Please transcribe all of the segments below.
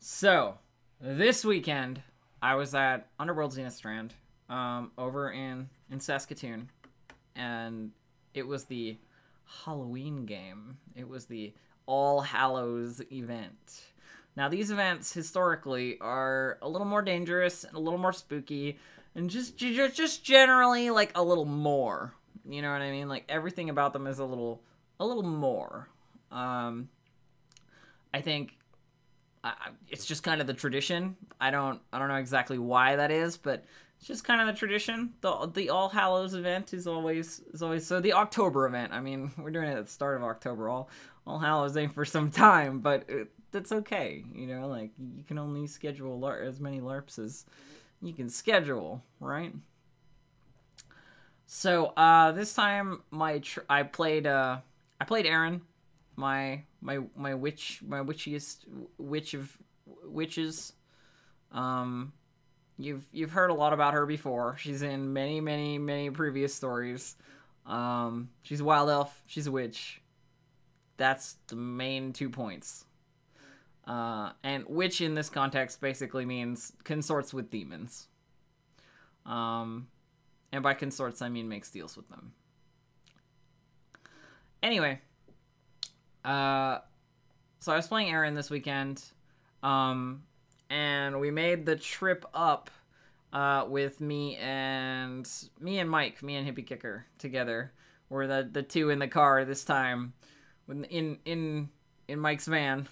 So, this weekend, I was at Underworld Zenithstrand, over in Saskatoon, and it was the Halloween game. It was the All Hallows event. Now, these events historically are a little more dangerous and a little more spooky, and just generally like a little more. You know what I mean? Like everything about them is a little more. Um, I think it's just kind of the tradition. I don't know exactly why that is, but it's just kind of the tradition. The All Hallows event is always so the October event. I mean, we're doing it at the start of October. All Hallows ain't for some time, but that's okay. You know, like you can only schedule as many LARPs as you can schedule, right? So this time I played Aeryn, my witchiest witch of witches. Um, you've heard a lot about her before. She's in many previous stories. She's a wild elf. She's a witch. That's the main 2 points. And witch in this context basically means consorts with demons. And by consorts I mean makes deals with them. Anyway, so I was playing Aeryn this weekend, and we made the trip up with me and Mike, me and Hippie Kicker together. We're the two in the car this time, in Mike's van.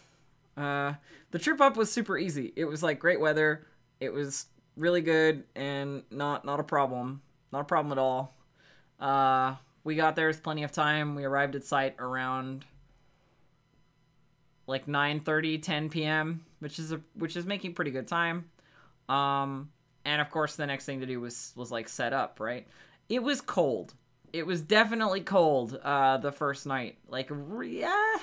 The trip up was super easy. It was like great weather. It was really good and not a problem. Not a problem at all. We got there with plenty of time. We arrived at site around like 9:30, 10 p.m., which is making pretty good time. And of course the next thing to do was like set up, right? It was cold. It was definitely cold the first night. Like yeah,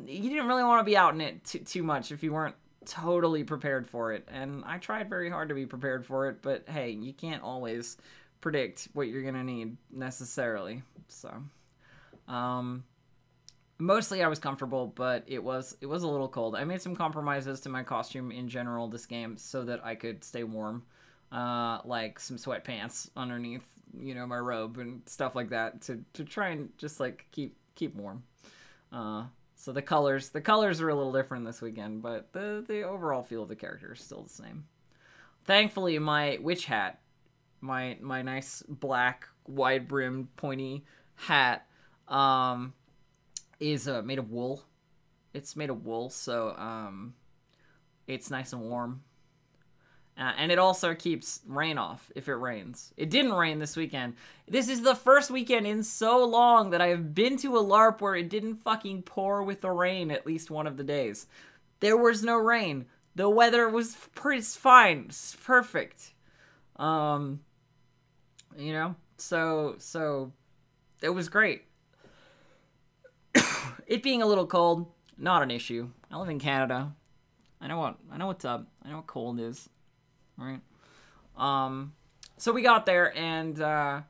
you didn't really want to be out in it too much if you weren't totally prepared for it. And I tried very hard to be prepared for it, but hey, you can't always predict what you're gonna need necessarily. So mostly I was comfortable, but it was a little cold. I made some compromises to my costume in general this game so that I could stay warm, like some sweatpants underneath, you know, my robe and stuff like that to try and just like keep warm. So the colors are a little different this weekend, but the overall feel of the character is still the same. Thankfully, my witch hat, my nice black wide brimmed pointy hat, is made of wool. It's made of wool, so it's nice and warm. And it also keeps rain off if it rains. It didn't rain this weekend. This is the first weekend in so long that I have been to a LARP where it didn't fucking pour with the rain at least one of the days. There was no rain. The weather was pretty fine. It's perfect. You know, so it was great. It being a little cold, not an issue. I live in Canada. I know what's up. I know what cold is. Right? So we got there, and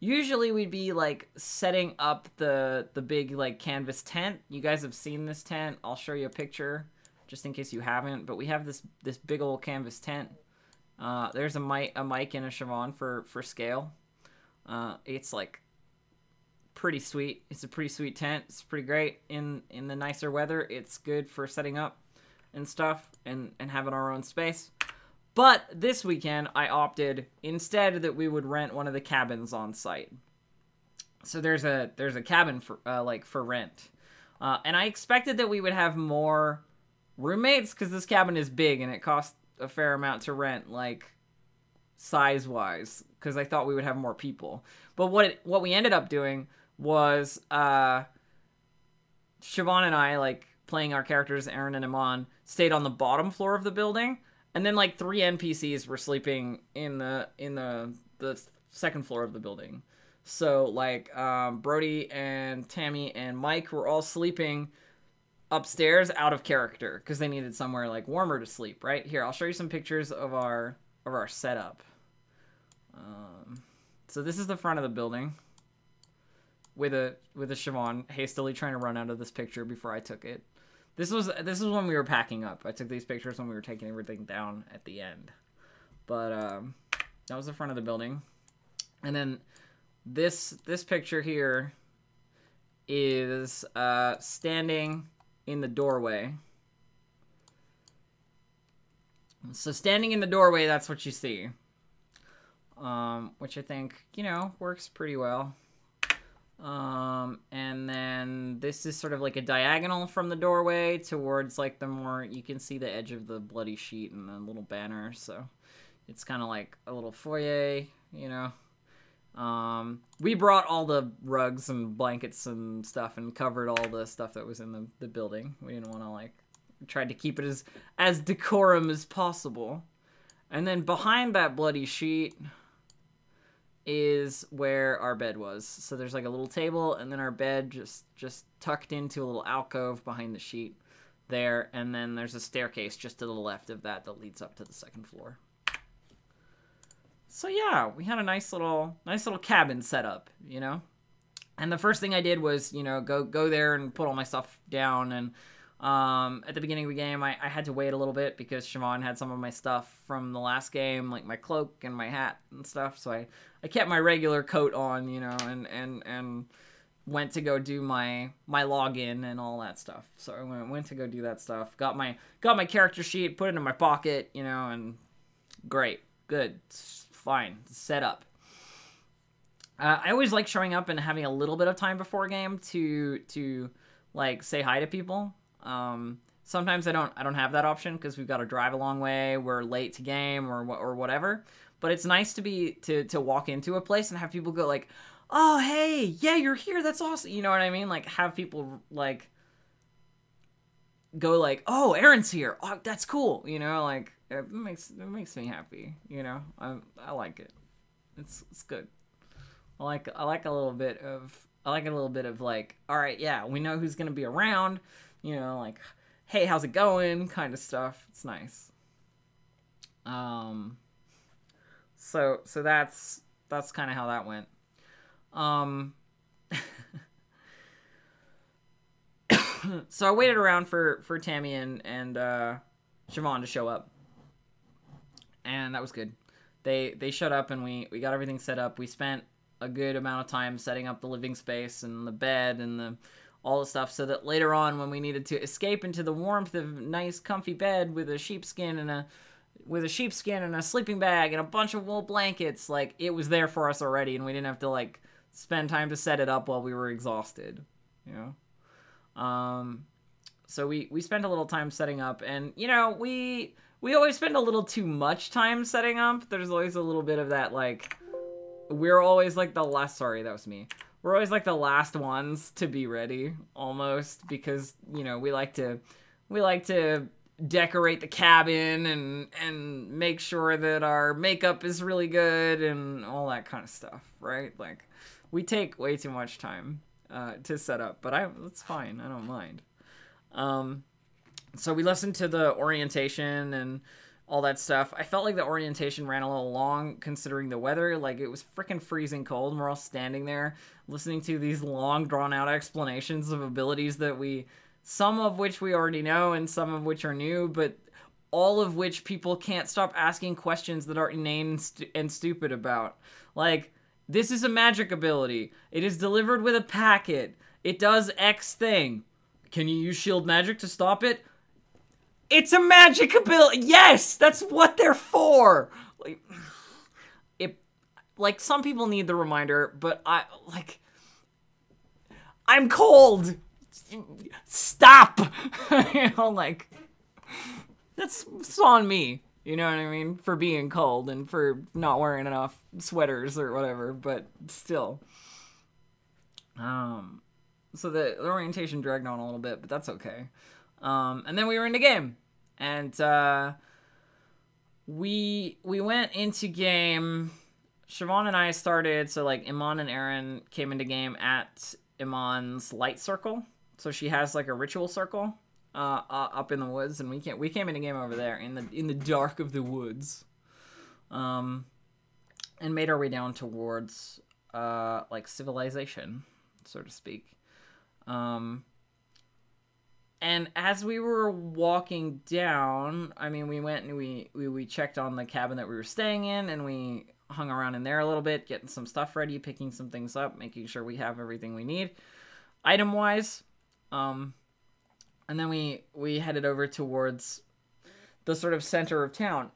usually we'd be like setting up the big like canvas tent. You guys have seen this tent. I'll show you a picture just in case you haven't, but we have this big old canvas tent. There's a Mike and a Siobhan for scale. It's like pretty sweet. It's a pretty sweet tent. It's pretty great in the nicer weather. It's good for setting up and stuff and having our own space. But this weekend I opted instead that we would rent one of the cabins on site. So there's a cabin for for rent. And I expected that we would have more roommates because this cabin is big and it costs a fair amount to rent, like size wise, because I thought we would have more people. But what we ended up doing was Siobhan and I, like playing our characters Aeryn and Iman, stayed on the bottom floor of the building, and then like 3 NPCs were sleeping in the second floor of the building. So like Brody and Tammy and Mike were all sleeping upstairs out of character because they needed somewhere like warmer to sleep. Right here, I'll show you some pictures of our setup. So this is the front of the building with a Siobhan hastily trying to run out of this picture before I took it. This was when we were packing up. I took these pictures when we were taking everything down at the end. But that was the front of the building. And then this picture here is standing in the doorway. So standing in the doorway, that's what you see. Which I think, you know, works pretty well. And then this is sort of like a diagonal from the doorway towards like the more, you can see the edge of the bloody sheet and the little banner. So it's kind of like a little foyer, you know. We brought all the rugs and blankets and stuff and covered all the stuff that was in the building. We didn't want to like, we tried to keep it as decorum as possible. And then behind that bloody sheet is where our bed was. So there's like a little table and then our bed just tucked into a little alcove behind the sheet there. And then there's a staircase just to the left of that leads up to the second floor. So yeah, we had a nice little cabin set up, you know? And the first thing I did was, you know, go there and put all my stuff down. And at the beginning of the game, I had to wait a little bit because Siobhan had some of my stuff from the last game, like my cloak and my hat and stuff. So I kept my regular coat on, you know, and went to go do my login and all that stuff. So I went to go do that stuff. Got my character sheet, put it in my pocket, you know, and great, good, fine, set up. I always like showing up and having a little bit of time before a game to like say hi to people. Sometimes I don't have that option because we've got to drive a long way, we're late to game or whatever. But it's nice to walk into a place and have people go like, "Oh, hey, yeah, you're here. That's awesome." You know what I mean? Like have people like go like, "Oh, Aeryn's here. Oh, that's cool." You know, like it makes me happy. You know, I like it. It's good. I like a little bit of like, all right, yeah, we know who's gonna be around. You know, like, hey, how's it going? Kind of stuff. It's nice. So that's kind of how that went. So I waited around for Tammy and Siobhan to show up, and that was good. They showed up and we got everything set up. We spent a good amount of time setting up the living space and the bed and all the stuff so that later on when we needed to escape into the warmth of a nice comfy bed with a sheepskin and a sleeping bag and a bunch of wool blankets, like it was there for us already and we didn't have to like spend time to set it up while we were exhausted, you know. So we spent a little time setting up, and you know, we always spend a little too much time setting up. There's always a little bit of that, like we're always like the last, sorry, that was me. We're always like the last ones to be ready, almost, because, you know, we like to decorate the cabin and make sure that our makeup is really good and all that kind of stuff, right? Like, we take way too much time to set up, but it's fine. I don't mind. So we listened to the orientation and all that stuff. I felt like the orientation ran a little long considering the weather. Like, it was freaking freezing cold and we're all standing there listening to these long drawn out explanations of abilities that some of which we already know and some of which are new, but all of which people can't stop asking questions that are inane and stupid about. Like, this is a magic ability. It is delivered with a packet. It does X thing. Can you use shield magic to stop it? It's a magic ability. Yes, that's what they're for. Like some people need the reminder, but I'm cold. Stop. You know, like that's on me. You know what I mean? For being cold and for not wearing enough sweaters or whatever, but still. So the orientation dragged on a little bit, but that's okay. And then we were in the game. And we went into game. Siobhan and I started, so like Iman and Aeryn came into game at Iman's light circle. So she has like a ritual circle up in the woods, and we came into game over there in the dark of the woods. And made our way down towards like civilization, so to speak. And as we were walking down, I mean, we went and we checked on the cabin that we were staying in, and we hung around in there a little bit, getting some stuff ready, picking some things up, making sure we have everything we need, item-wise. And then we headed over towards the sort of center of town.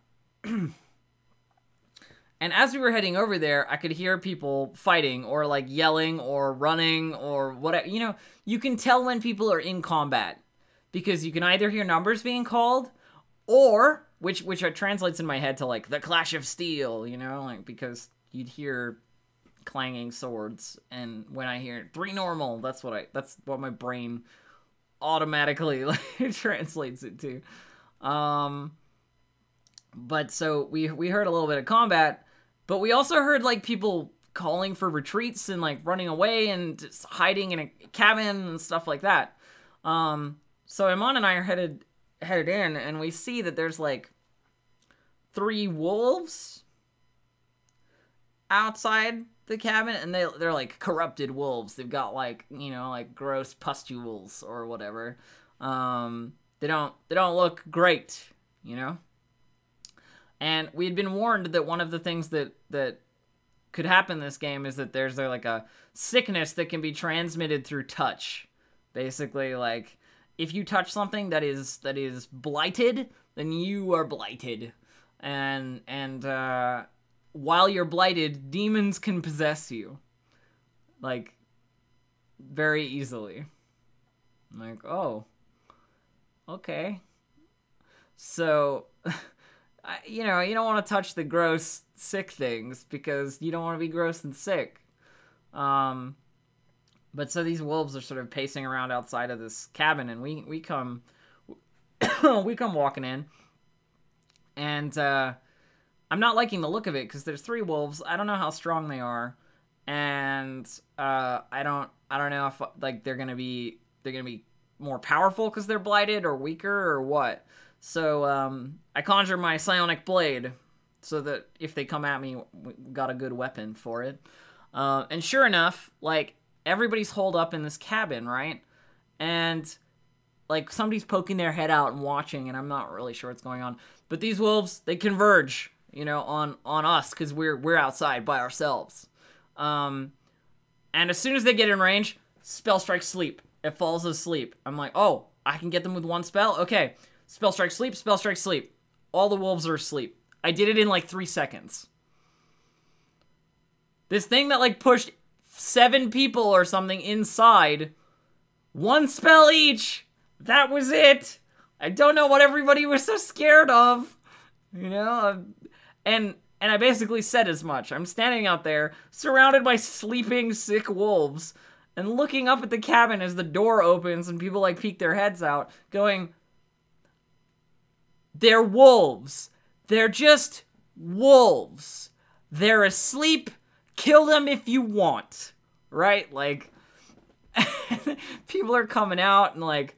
And as we were heading over there, I could hear people fighting or like yelling or running or whatever. You know, you can tell when people are in combat because you can either hear numbers being called or, which translates in my head to like the clash of steel, you know, like because you'd hear clanging swords. And when I hear 3 normal, that's what my brain automatically like translates it to. But so we heard a little bit of combat, but we also heard like people calling for retreats and like running away and just hiding in a cabin and stuff like that. So Iman and I are headed in, and we see that there's like 3 wolves outside the cabin, and they're like corrupted wolves. They've got like, you know, like gross pustules or whatever. They don't look great, you know. And we had been warned that one of the things that could happen in this game is that there's like a sickness that can be transmitted through touch. Basically, like if you touch something that is blighted, then you are blighted. And while you're blighted, demons can possess you, like very easily. I'm like, oh, okay. So. You know, you don't want to touch the gross, sick things because you don't want to be gross and sick. But so these wolves are sort of pacing around outside of this cabin, and we come walking in, and I'm not liking the look of it because there's 3 wolves. I don't know how strong they are, and I don't know if like they're gonna be more powerful because they're blighted or weaker or what. So, I conjure my psionic blade so that if they come at me, we got a good weapon for it. And sure enough, like, everybody's holed up in this cabin, right? And, like, somebody's poking their head out and watching, and I'm not really sure what's going on. But these wolves, they converge, you know, on us, because we're outside by ourselves. And as soon as they get in range, spell strike sleep. It falls asleep. I'm like, oh, I can get them with 1 spell? Okay. Spell strike sleep, spell strike sleep. All the wolves are asleep. I did it in like 3 seconds. This thing that like pushed 7 people or something inside, 1 spell each. That was it. I don't know what everybody was so scared of. You know? And I basically said as much. I'm standing out there, surrounded by sleeping, sick wolves, and looking up at the cabin as the door opens and people like peek their heads out, going, they're wolves. They're just wolves. They're asleep. Kill them if you want. Right? Like, people are coming out and like,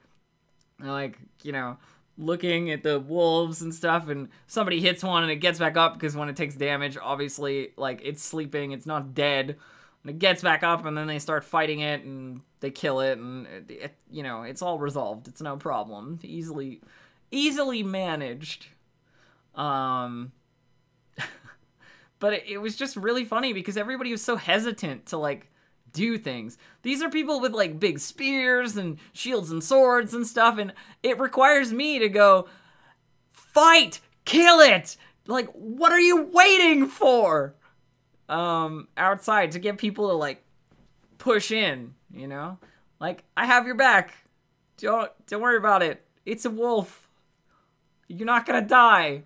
you know, looking at the wolves and stuff, and somebody hits one and it gets back up because when it takes damage, obviously, like, it's sleeping. It's not dead. And it gets back up, and then they start fighting it, and they kill it, and, you know, it's all resolved. It's no problem. Easily managed. But it was just really funny because everybody was so hesitant to like do things. These are people with like big spears and shields and swords and stuff, and it requires me to go fight, kill it. Like, what are you waiting for? Outside to get people to like push in, you know? Like, I have your back. Don't worry about it. It's a wolf. You're not gonna die.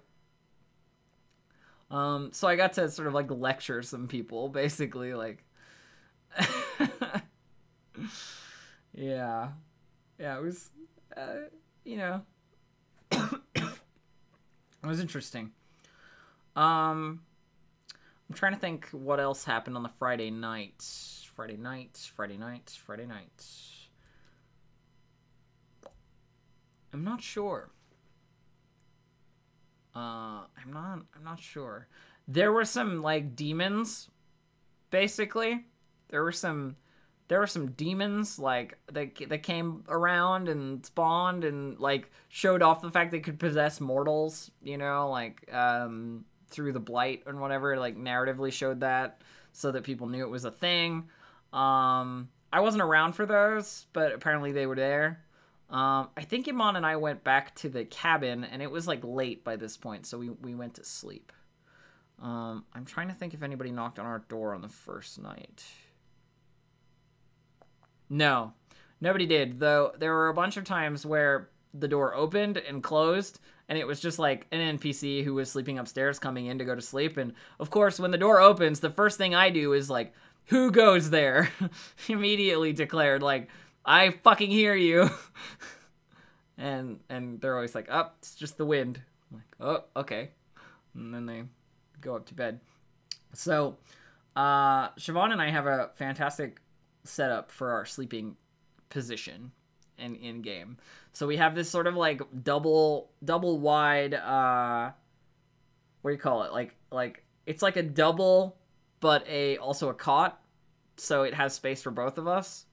So I got to sort of like lecture some people, basically, like, yeah, it was, you know, it was interesting. I'm trying to think what else happened on the Friday night. I'm not sure. I'm not sure. There were some like demons, basically. There there were some demons like that came around and spawned and like showed off the fact they could possess mortals, you know, like through the blight and whatever, like narratively showed that so that people knew it was a thing. I wasn't around for those, but apparently they were there. I think Iman and I went back to the cabin, and it was like late by this point, so we went to sleep. I'm trying to think if anybody knocked on our door on the first night. No, nobody did, though there were a bunch of times where the door opened and closed, and it was just like an NPC who was sleeping upstairs coming in to go to sleep. And of course, when the door opens, the first thing I do is like, who goes there? Immediately declared, like, I fucking hear you. and they're always like, oh, it's just the wind. I'm like, oh, okay. And then they go up to bed. So, Siobhan and I have a fantastic setup for our sleeping position and in game. So we have this sort of like double wide, what do you call it? Like it's like a double, but also a cot. So it has space for both of us.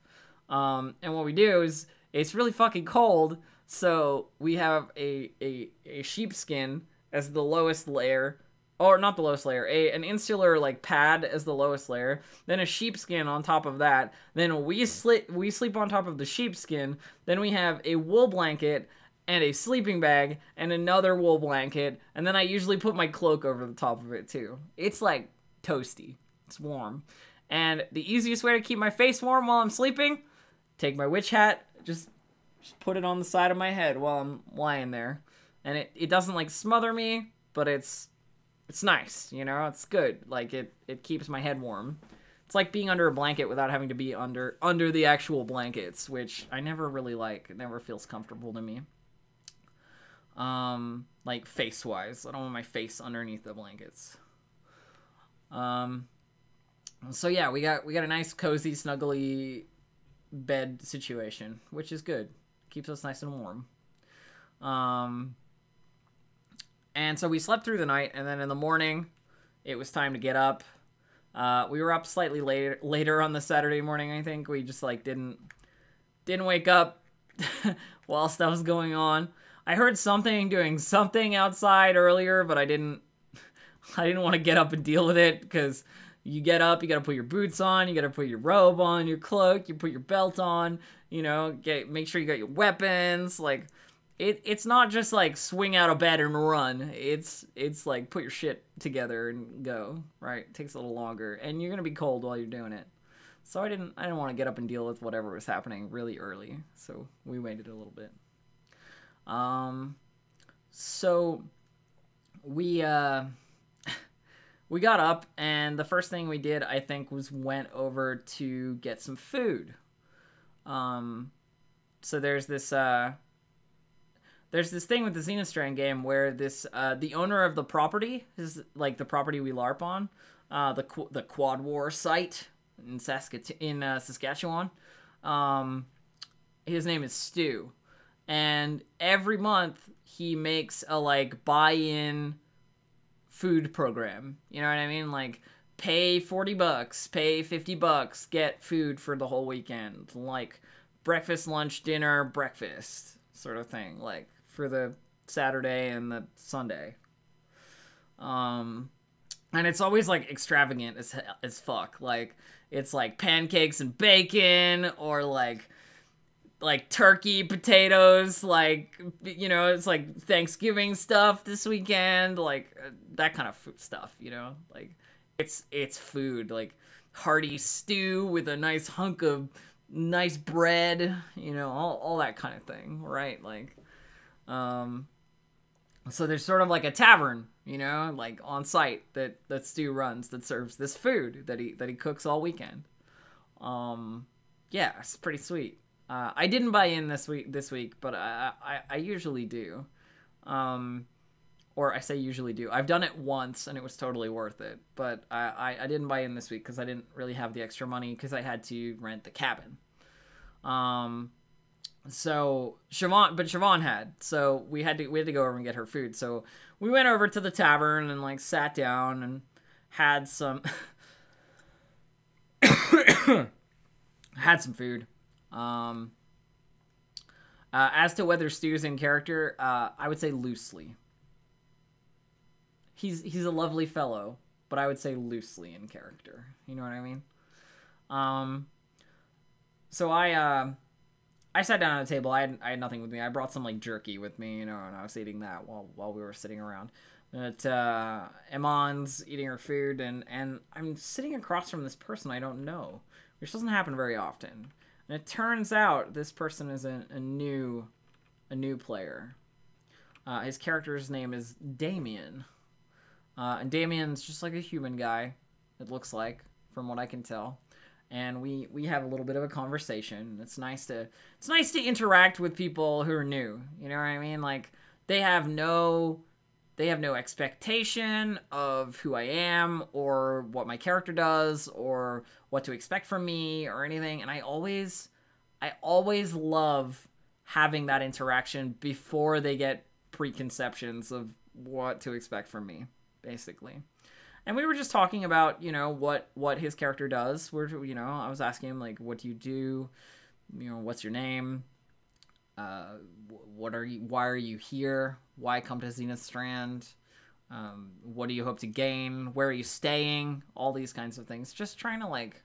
And what we do is it's really fucking cold. So we have a sheepskin as the lowest layer, or not the lowest layer, an insular like pad as the lowest layer, then a sheepskin on top of that, then we sleep on top of the sheepskin, then we have a wool blanket and a sleeping bag and another wool blanket, and then I usually put my cloak over the top of it too. It's like toasty. It's warm. And the easiest way to keep my face warm while I'm sleeping, take my witch hat, just put it on the side of my head while I'm lying there. And it doesn't like smother me, but it's nice, you know, it's good. Like it keeps my head warm. It's like being under a blanket without having to be under the actual blankets, which I never really like. It never feels comfortable to me. Like face wise, I don't want my face underneath the blankets. So yeah, we got a nice cozy snuggly bed situation, which is good. Keeps us nice and warm. And so we slept through the night, and then in the morning, it was time to get up. We were up slightly later on the Saturday morning, I think. We just, like, didn't wake up while stuff was going on. I heard something doing something outside earlier, but I didn't want to get up and deal with it, because you get up, you gotta put your boots on, you gotta put your robe on, your cloak, you put your belt on, you know, make sure you got your weapons, like... It's not just like swing out of bed and run. It's like put your shit together and go, right? It takes a little longer, and you're gonna be cold while you're doing it. So I didn't want to get up and deal with whatever was happening really early. So we waited a little bit. So we we got up, and the first thing we did, I think, was went over to get some food. So there's this thing with the Zenithstrand game where the owner of the property is like the property we LARP on, the Quad War site in Saskatchewan. His name is Stu, and every month he makes a like buy-in food program. You know what I mean? Like pay $40, pay $50, get food for the whole weekend, like breakfast, lunch, dinner, breakfast sort of thing, like for the Saturday and the Sunday. And it's always like extravagant as fuck. Like it's like pancakes and bacon, or like turkey, potatoes, like, you know, it's like Thanksgiving stuff this weekend, like that kind of food stuff, you know, like it's food, like hearty stew with a nice hunk of nice bread, you know, all that kind of thing, right? Like, so there's sort of like a tavern, you know, like on site that Stu runs that serves this food that he cooks all weekend. Yeah, it's pretty sweet. I didn't buy in this week, but I usually do. Or I say usually do. I've done it once and it was totally worth it, but I didn't buy in this week because I didn't really have the extra money because I had to rent the cabin. So Siobhan had, so we had to go over and get her food. So we went over to the tavern and like sat down and had some had some food. As to whether Stu's in character, I would say loosely. He's a lovely fellow, but I would say loosely in character. You know what I mean? So I sat down at a table. I had nothing with me. I brought some like jerky with me, you know, and I was eating that while we were sitting around. But Iman's eating her food, and I'm sitting across from this person I don't know, which doesn't happen very often. And it turns out this person is a new player. His character's name is Damien. And Damien's just like a human guy, it looks like, from what I can tell. And we have a little bit of a conversation. It's nice to interact with people who are new. You know what I mean? Like they have no expectation of who I am or what my character does or what to expect from me or anything. And I always love having that interaction before they get preconceptions of what to expect from me, basically. And we were just talking about, you know, what his character does. You know, I was asking him, like, what do you do? You know, what's your name? Why are you here? Why come to Zenithstrand? What do you hope to gain? Where are you staying? All these kinds of things. Just trying to, like,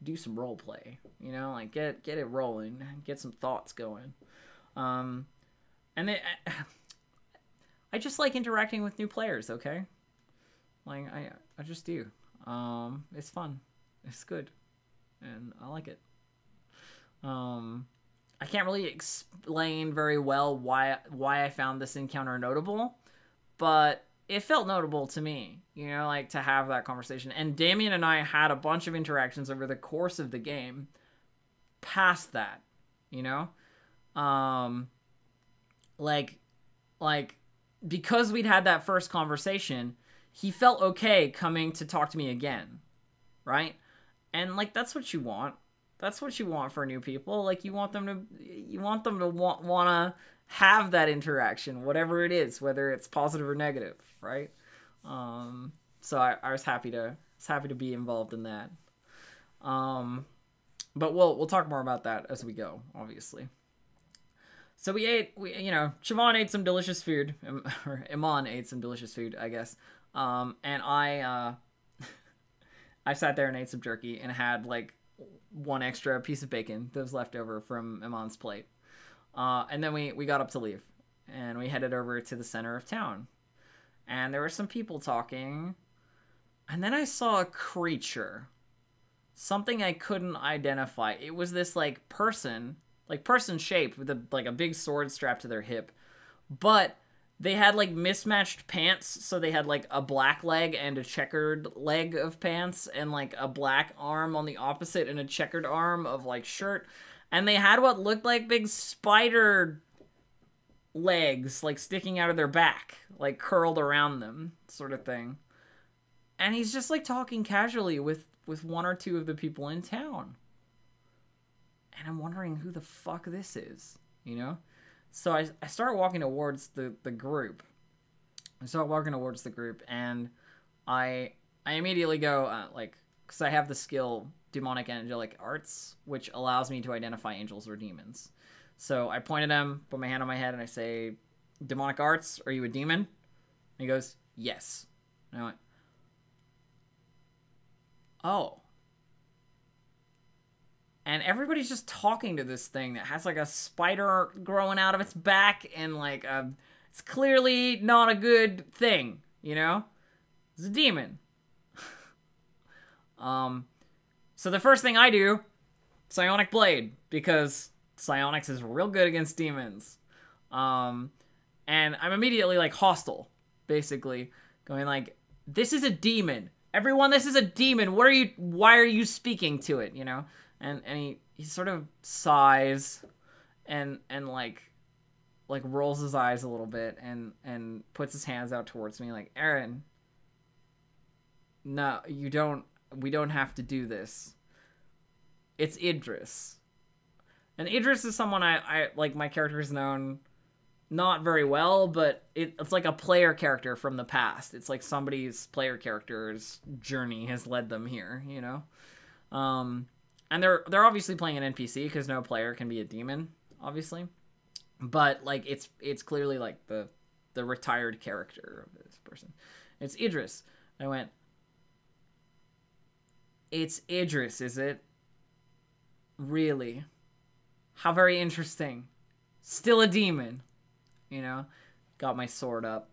do some role play, you know, like get it rolling, get some thoughts going. And I just like interacting with new players, okay? Like I just do. It's fun. It's good. And I like it. I can't really explain very well why I found this encounter notable, but it felt notable to me, you know, like to have that conversation. And Damien and I had a bunch of interactions over the course of the game past that, you know? Like because we'd had that first conversation, he felt okay coming to talk to me again, right? And like that's what you want. That's what you want for new people. Like you want them to want to have that interaction, whatever it is, whether it's positive or negative, right? So I was happy to be involved in that. But we'll talk more about that as we go, obviously. So you know, Siobhan ate some delicious food, or Iman ate some delicious food, I guess. And I sat there and ate some jerky and had like one extra piece of bacon that was left over from Iman's plate. And then we got up to leave, and we headed over to the center of town. And there were some people talking, and then I saw a creature. Something I couldn't identify. It was this like person shaped with a big sword strapped to their hip. But they had like mismatched pants, so they had like a black leg and a checkered leg of pants, and like a black arm on the opposite and a checkered arm of like shirt. And they had what looked like big spider legs, like sticking out of their back, like curled around them, sort of thing. And he's just like talking casually with one or two of the people in town. And I'm wondering who the fuck this is, you know? So I start walking towards the group. And I immediately go, because I have the skill Demonic Angelic Arts, which allows me to identify angels or demons. So I point at him, put my hand on my head, and I say, Demonic Arts, are you a demon? And he goes, yes. And I went, oh. And everybody's just talking to this thing that has like a spider growing out of its back, and like it's clearly not a good thing, you know? It's a demon. So the first thing I do, Psionic Blade, because Psionics is real good against demons. And I'm immediately like hostile, basically, going like, this is a demon. Everyone, this is a demon. Why are you speaking to it, you know? And he sort of sighs and like rolls his eyes a little bit and puts his hands out towards me like, Aeryn, no, we don't have to do this. It's Idris. And Idris is someone I like, my character is known not very well, but it's like a player character from the past. It's like somebody's player character's journey has led them here, you know? and they're obviously playing an NPC because no player can be a demon, obviously. But like it's clearly like the retired character of this person. It's Idris. I went, it's Idris, is it? Really? How very interesting. Still a demon. You know? Got my sword up.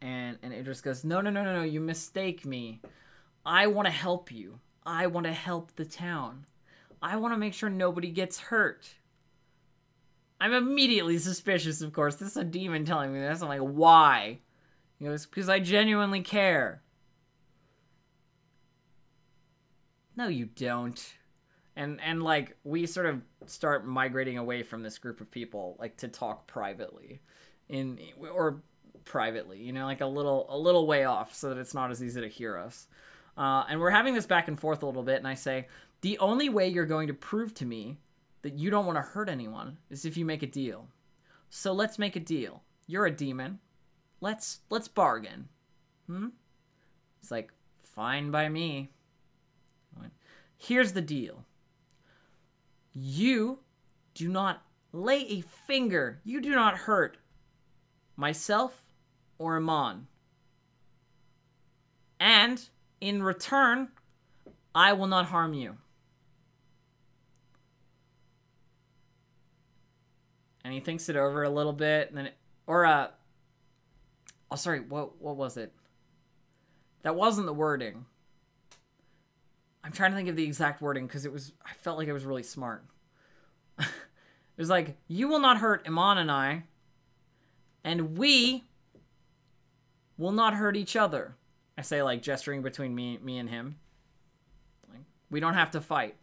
And Idris goes, no, you mistake me. I want to help you. I want to help the town. I want to make sure nobody gets hurt. I'm immediately suspicious, of course. This is a demon telling me this. I'm like, why? He goes, because I genuinely care. No, you don't. And like, we sort of start migrating away from this group of people, like, to talk privately. Or privately, you know, like a little way off so that it's not as easy to hear us. And we're having this back and forth a little bit, and I say, the only way you're going to prove to me that you don't want to hurt anyone is if you make a deal. So let's make a deal. You're a demon. Let's bargain. It's like, fine by me. Here's the deal. You do not lay a finger. You do not hurt myself or Iman. And in return, I will not harm you. And he thinks it over a little bit, and then oh, sorry, what was it? That wasn't the wording. I'm trying to think of the exact wording, because I felt like it was really smart. It was like, you will not hurt Iman and I, and we will not hurt each other. I say, like, gesturing between me and him. Like, we don't have to fight.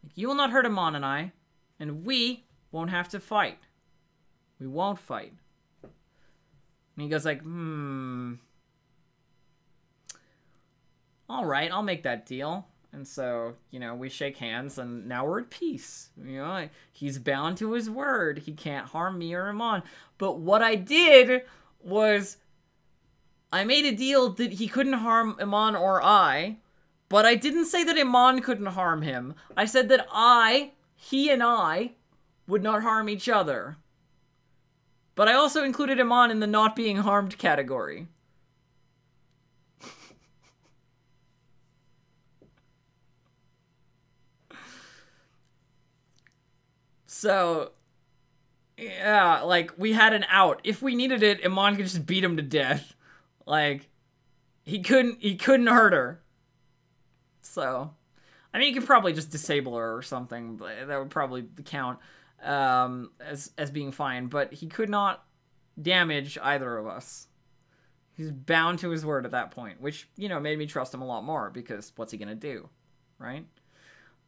Like, you will not hurt Iman and I, and we won't have to fight. We won't fight. And he goes like, all right, I'll make that deal. And so, you know, we shake hands, and now we're at peace. You know, he's bound to his word. He can't harm me or Iman. But what I did was, I made a deal that he couldn't harm Iman or I, but I didn't say that Iman couldn't harm him. I said that he and I, would not harm each other. But I also included Iman in the not being harmed category. So, yeah, like, we had an out. If we needed it, Iman could just beat him to death. Like, he couldn't hurt her. So, I mean, you could probably just disable her or something, but that would probably count as being fine. But he could not damage either of us. He's bound to his word at that point, which, you know, made me trust him a lot more, because what's he gonna do, right?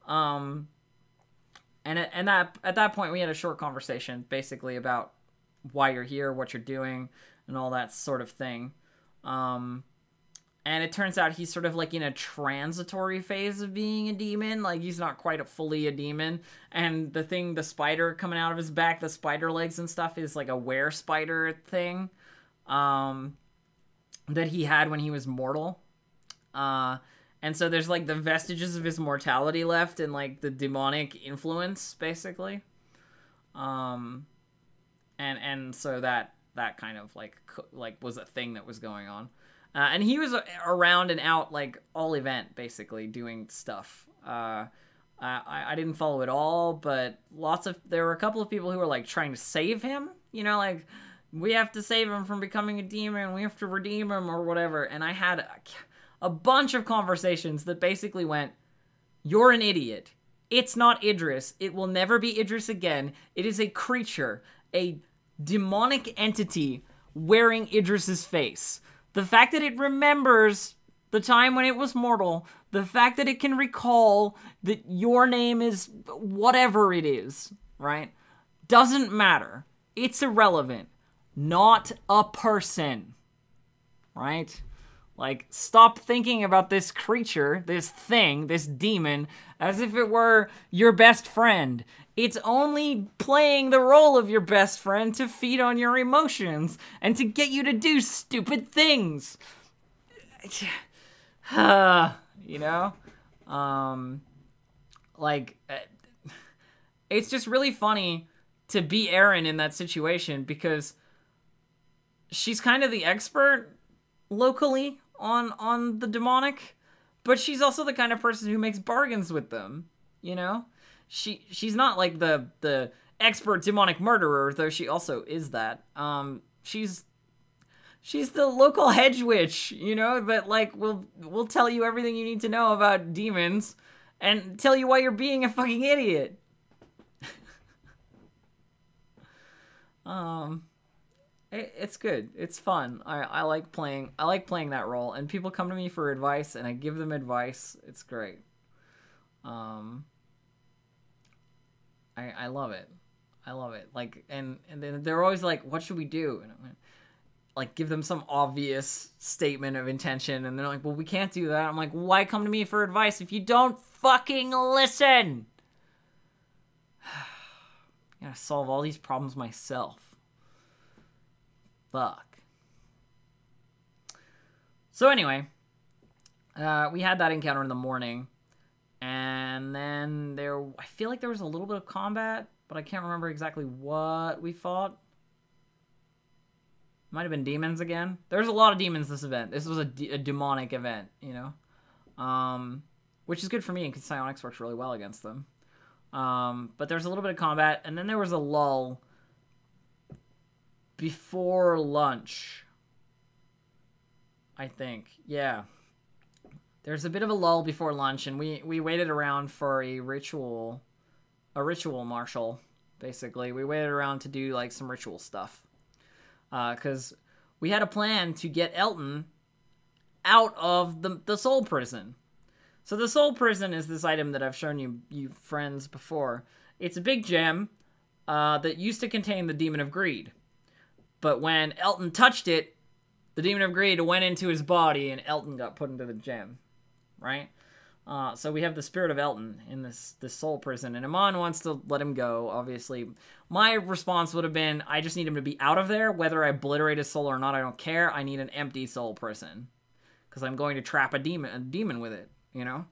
And at that point, we had a short conversation, basically about why you're here, what you're doing, and all that sort of thing. And it turns out he's sort of like in a transitory phase of being a demon. Like, he's not quite fully a demon. And the spider coming out of his back, the spider legs and stuff, is like a were spider thing that he had when he was mortal. And so there's like the vestiges of his mortality left, and like the demonic influence, basically. And so that kind of like was a thing that was going on. And he was around and out, like, all event, basically, doing stuff. I didn't follow it all, but there were a couple of people who were, like, trying to save him. You know, like, we have to save him from becoming a demon, we have to redeem him, or whatever. And I had a bunch of conversations that basically went, you're an idiot. It's not Idris. It will never be Idris again. It is a creature, a demonic entity wearing Idris's face. The fact that it remembers the time when it was mortal, the fact that it can recall that your name is whatever it is, right? Doesn't matter. It's irrelevant. Not a person, right? Like, stop thinking about this creature, this thing, this demon, as if it were your best friend. It's only playing the role of your best friend to feed on your emotions and to get you to do stupid things. You know? Like, it's just really funny to be Aeryn in that situation because she's kind of the expert locally on the demonic, but she's also the kind of person who makes bargains with them, you know? She's not like the expert demonic murderer, though she also is that. She's the local hedge witch, you know, that like will tell you everything you need to know about demons and tell you why you're being a fucking idiot. It's good. It's fun. I like playing that role, and people come to me for advice, and I give them advice. It's great. I love it. I love it. Like, and then they're always like, "What should we do?" And I'm like, give them some obvious statement of intention, and they're like, "Well, we can't do that." I'm like, "Why come to me for advice if you don't fucking listen?" I gotta solve all these problems myself. Fuck. So anyway, we had that encounter in the morning, and then I feel like there was a little bit of combat, but I can't remember exactly what we fought. Might have been demons again. There's a lot of demons this event. This was a demonic event, you know? Which is good for me because psionics works really well against them. But there's a little bit of combat, and then there was a lull before lunch, I think. Yeah. There's a bit of a lull before lunch, and we waited around for a ritual marshal, basically. We waited around to do, like, some ritual stuff. Because we had a plan to get Elton out of the soul prison. So the soul prison is this item that I've shown you friends before. It's a big gem that used to contain the Demon of Greed. But when Elton touched it, the Demon of Greed went into his body and Elton got put into the gem, right? So we have the spirit of Elton in this soul prison, and Amon wants to let him go, obviously. My response would have been, I just need him to be out of there. Whether I obliterate his soul or not, I don't care. I need an empty soul prison. Because I'm going to trap a demon with it, you know?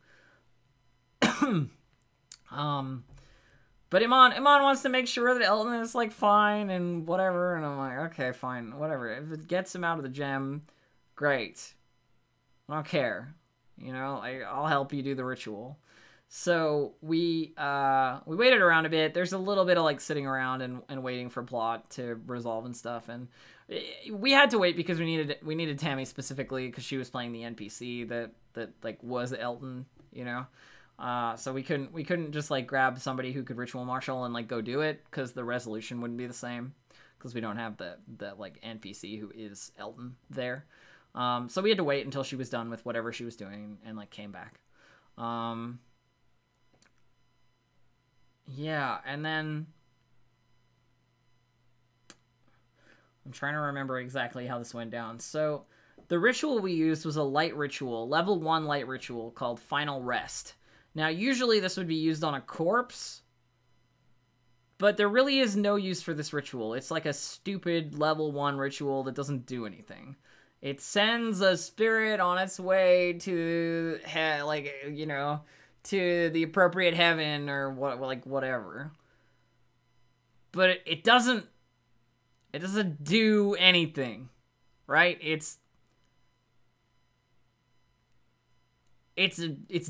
But Iman wants to make sure that Elton is, like, fine and whatever, and I'm like, okay, fine, whatever. If it gets him out of the gem, great. I don't care. You know, I'll help you do the ritual. So we waited around a bit. There's a little bit of, like, sitting around and waiting for plot to resolve and stuff, and we had to wait because we needed Tammy specifically because she was playing the NPC that like was Elton, you know. So we couldn't just, like, grab somebody who could ritual marshal and, like, go do it because the resolution wouldn't be the same because we don't have that like NPC who is Elton there. So we had to wait until she was done with whatever she was doing and, like, came back. Yeah, and then I'm trying to remember exactly how this went down. So the ritual we used was a light ritual, level 1 light ritual called Final Rest. Now, usually this would be used on a corpse, but there really is no use for this ritual. It's like a stupid level 1 ritual that doesn't do anything. It sends a spirit on its way to, like, you know, to the appropriate heaven or whatever. But it doesn't do anything, right? It's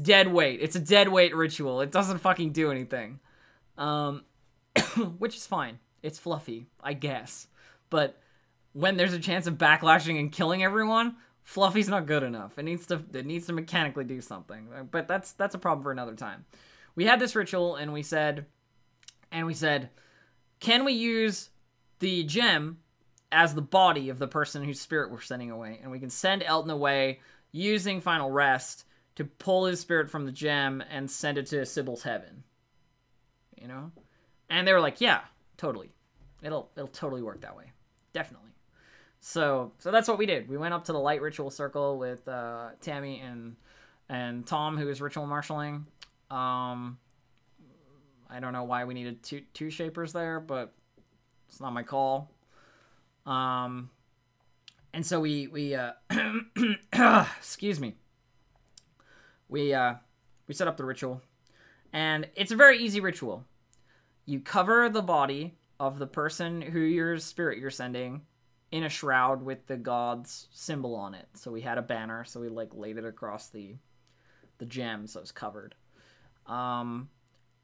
dead weight. It's a dead weight ritual. It doesn't fucking do anything. Which is fine. It's fluffy, I guess. But when there's a chance of backlashing and killing everyone, fluffy's not good enough. It needs to mechanically do something. But that's a problem for another time. We had this ritual and we said, can we use the gem as the body of the person whose spirit we're sending away? And we can send Elton away using Final Rest to pull his spirit from the gem and send it to Sybil's heaven. You know? And they were like, yeah, totally. It'll totally work that way. Definitely. So that's what we did. We went up to the light ritual circle with Tammy and Tom, who was ritual marshaling. I don't know why we needed two shapers there, but it's not my call. And so we excuse me. We set up the ritual, And it's a very easy ritual. You cover the body of the person who your spirit you're sending in a shroud with the god's symbol on it. So we had a banner, so we like laid it across the gem, so it was covered. And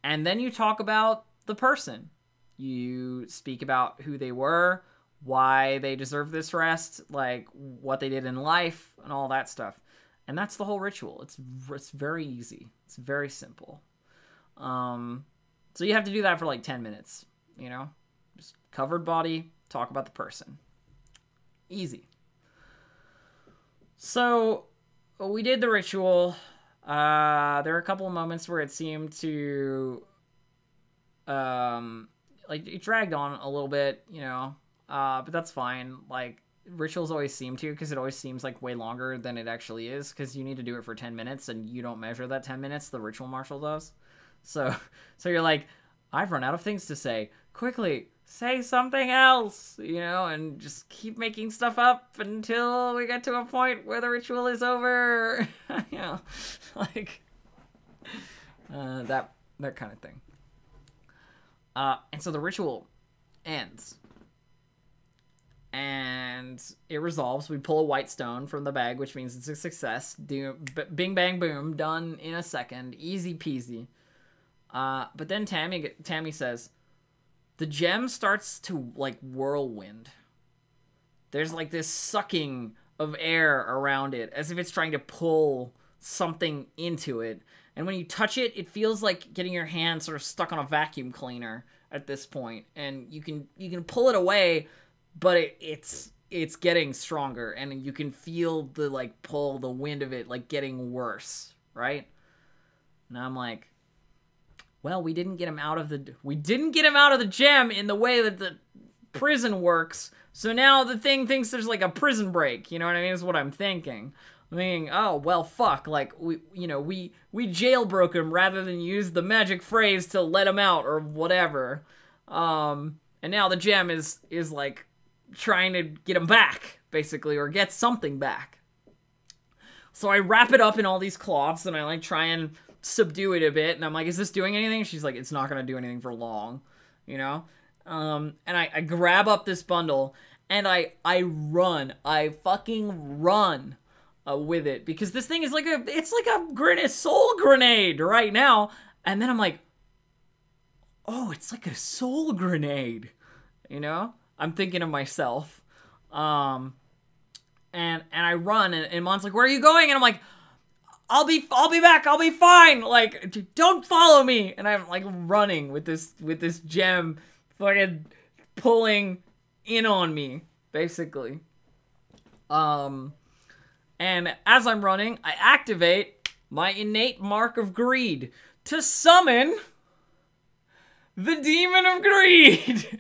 then you talk about the person. You speak about who they were, why they deserve this rest, like what they did in life, and all that stuff. And that's the whole ritual. It's very easy. It's very simple. So you have to do that for like 10 minutes, you know? Just covered body, talk about the person. Easy. So we did the ritual. There were a couple of moments where it seemed to, like, it dragged on a little bit, you know, but that's fine. Like, rituals always seem to, because it always seems like way longer than it actually is, because you need to do it for 10 minutes, and you don't measure that 10 minutes, the ritual marshal does. So you're like, I've run out of things to say. Quickly, say something else, you know, and just keep making stuff up until we get to a point where the ritual is over. You know, like, that kind of thing. And so the ritual ends. And it resolves. We pull a white stone from the bag, which means it's a success. Bing, bang, boom. Done in a second. Easy peasy. But then Tammy says, the gem starts to, like, whirlwind. There's, like, this sucking of air around it, as if it's trying to pull something into it. And when you touch it, it feels like getting your hand sort of stuck on a vacuum cleaner at this point. And you can pull it away, but it's getting stronger, and you can feel the, like, pull, the wind of it, like, getting worse, right? And I'm like, well, we didn't get him out of the gem in the way that the prison works. So now the thing thinks there's like a prison break. You know what I mean? Is what I'm thinking. I mean, oh, well, fuck. Like, we jailbroke him rather than use the magic phrase to let him out or whatever. And now the gem is like trying to get him back, basically, or get something back. So I wrap it up in all these cloths, and I like try and subdue it a bit, and I'm like, is this doing anything? She's like, it's not gonna do anything for long, you know? And I grab up this bundle, and I fucking run with it, because this thing is like a soul grenade right now. And then I'm like, oh, it's like a soul grenade, you know? I'm thinking to myself. And I run, and Mon's like, where are you going? And I'm like, I'll be back. I'll be fine. Like, don't follow me. And I'm like running with this gem fucking pulling in on me, basically. And as I'm running, I activate my innate mark of greed to summon the Demon of Greed.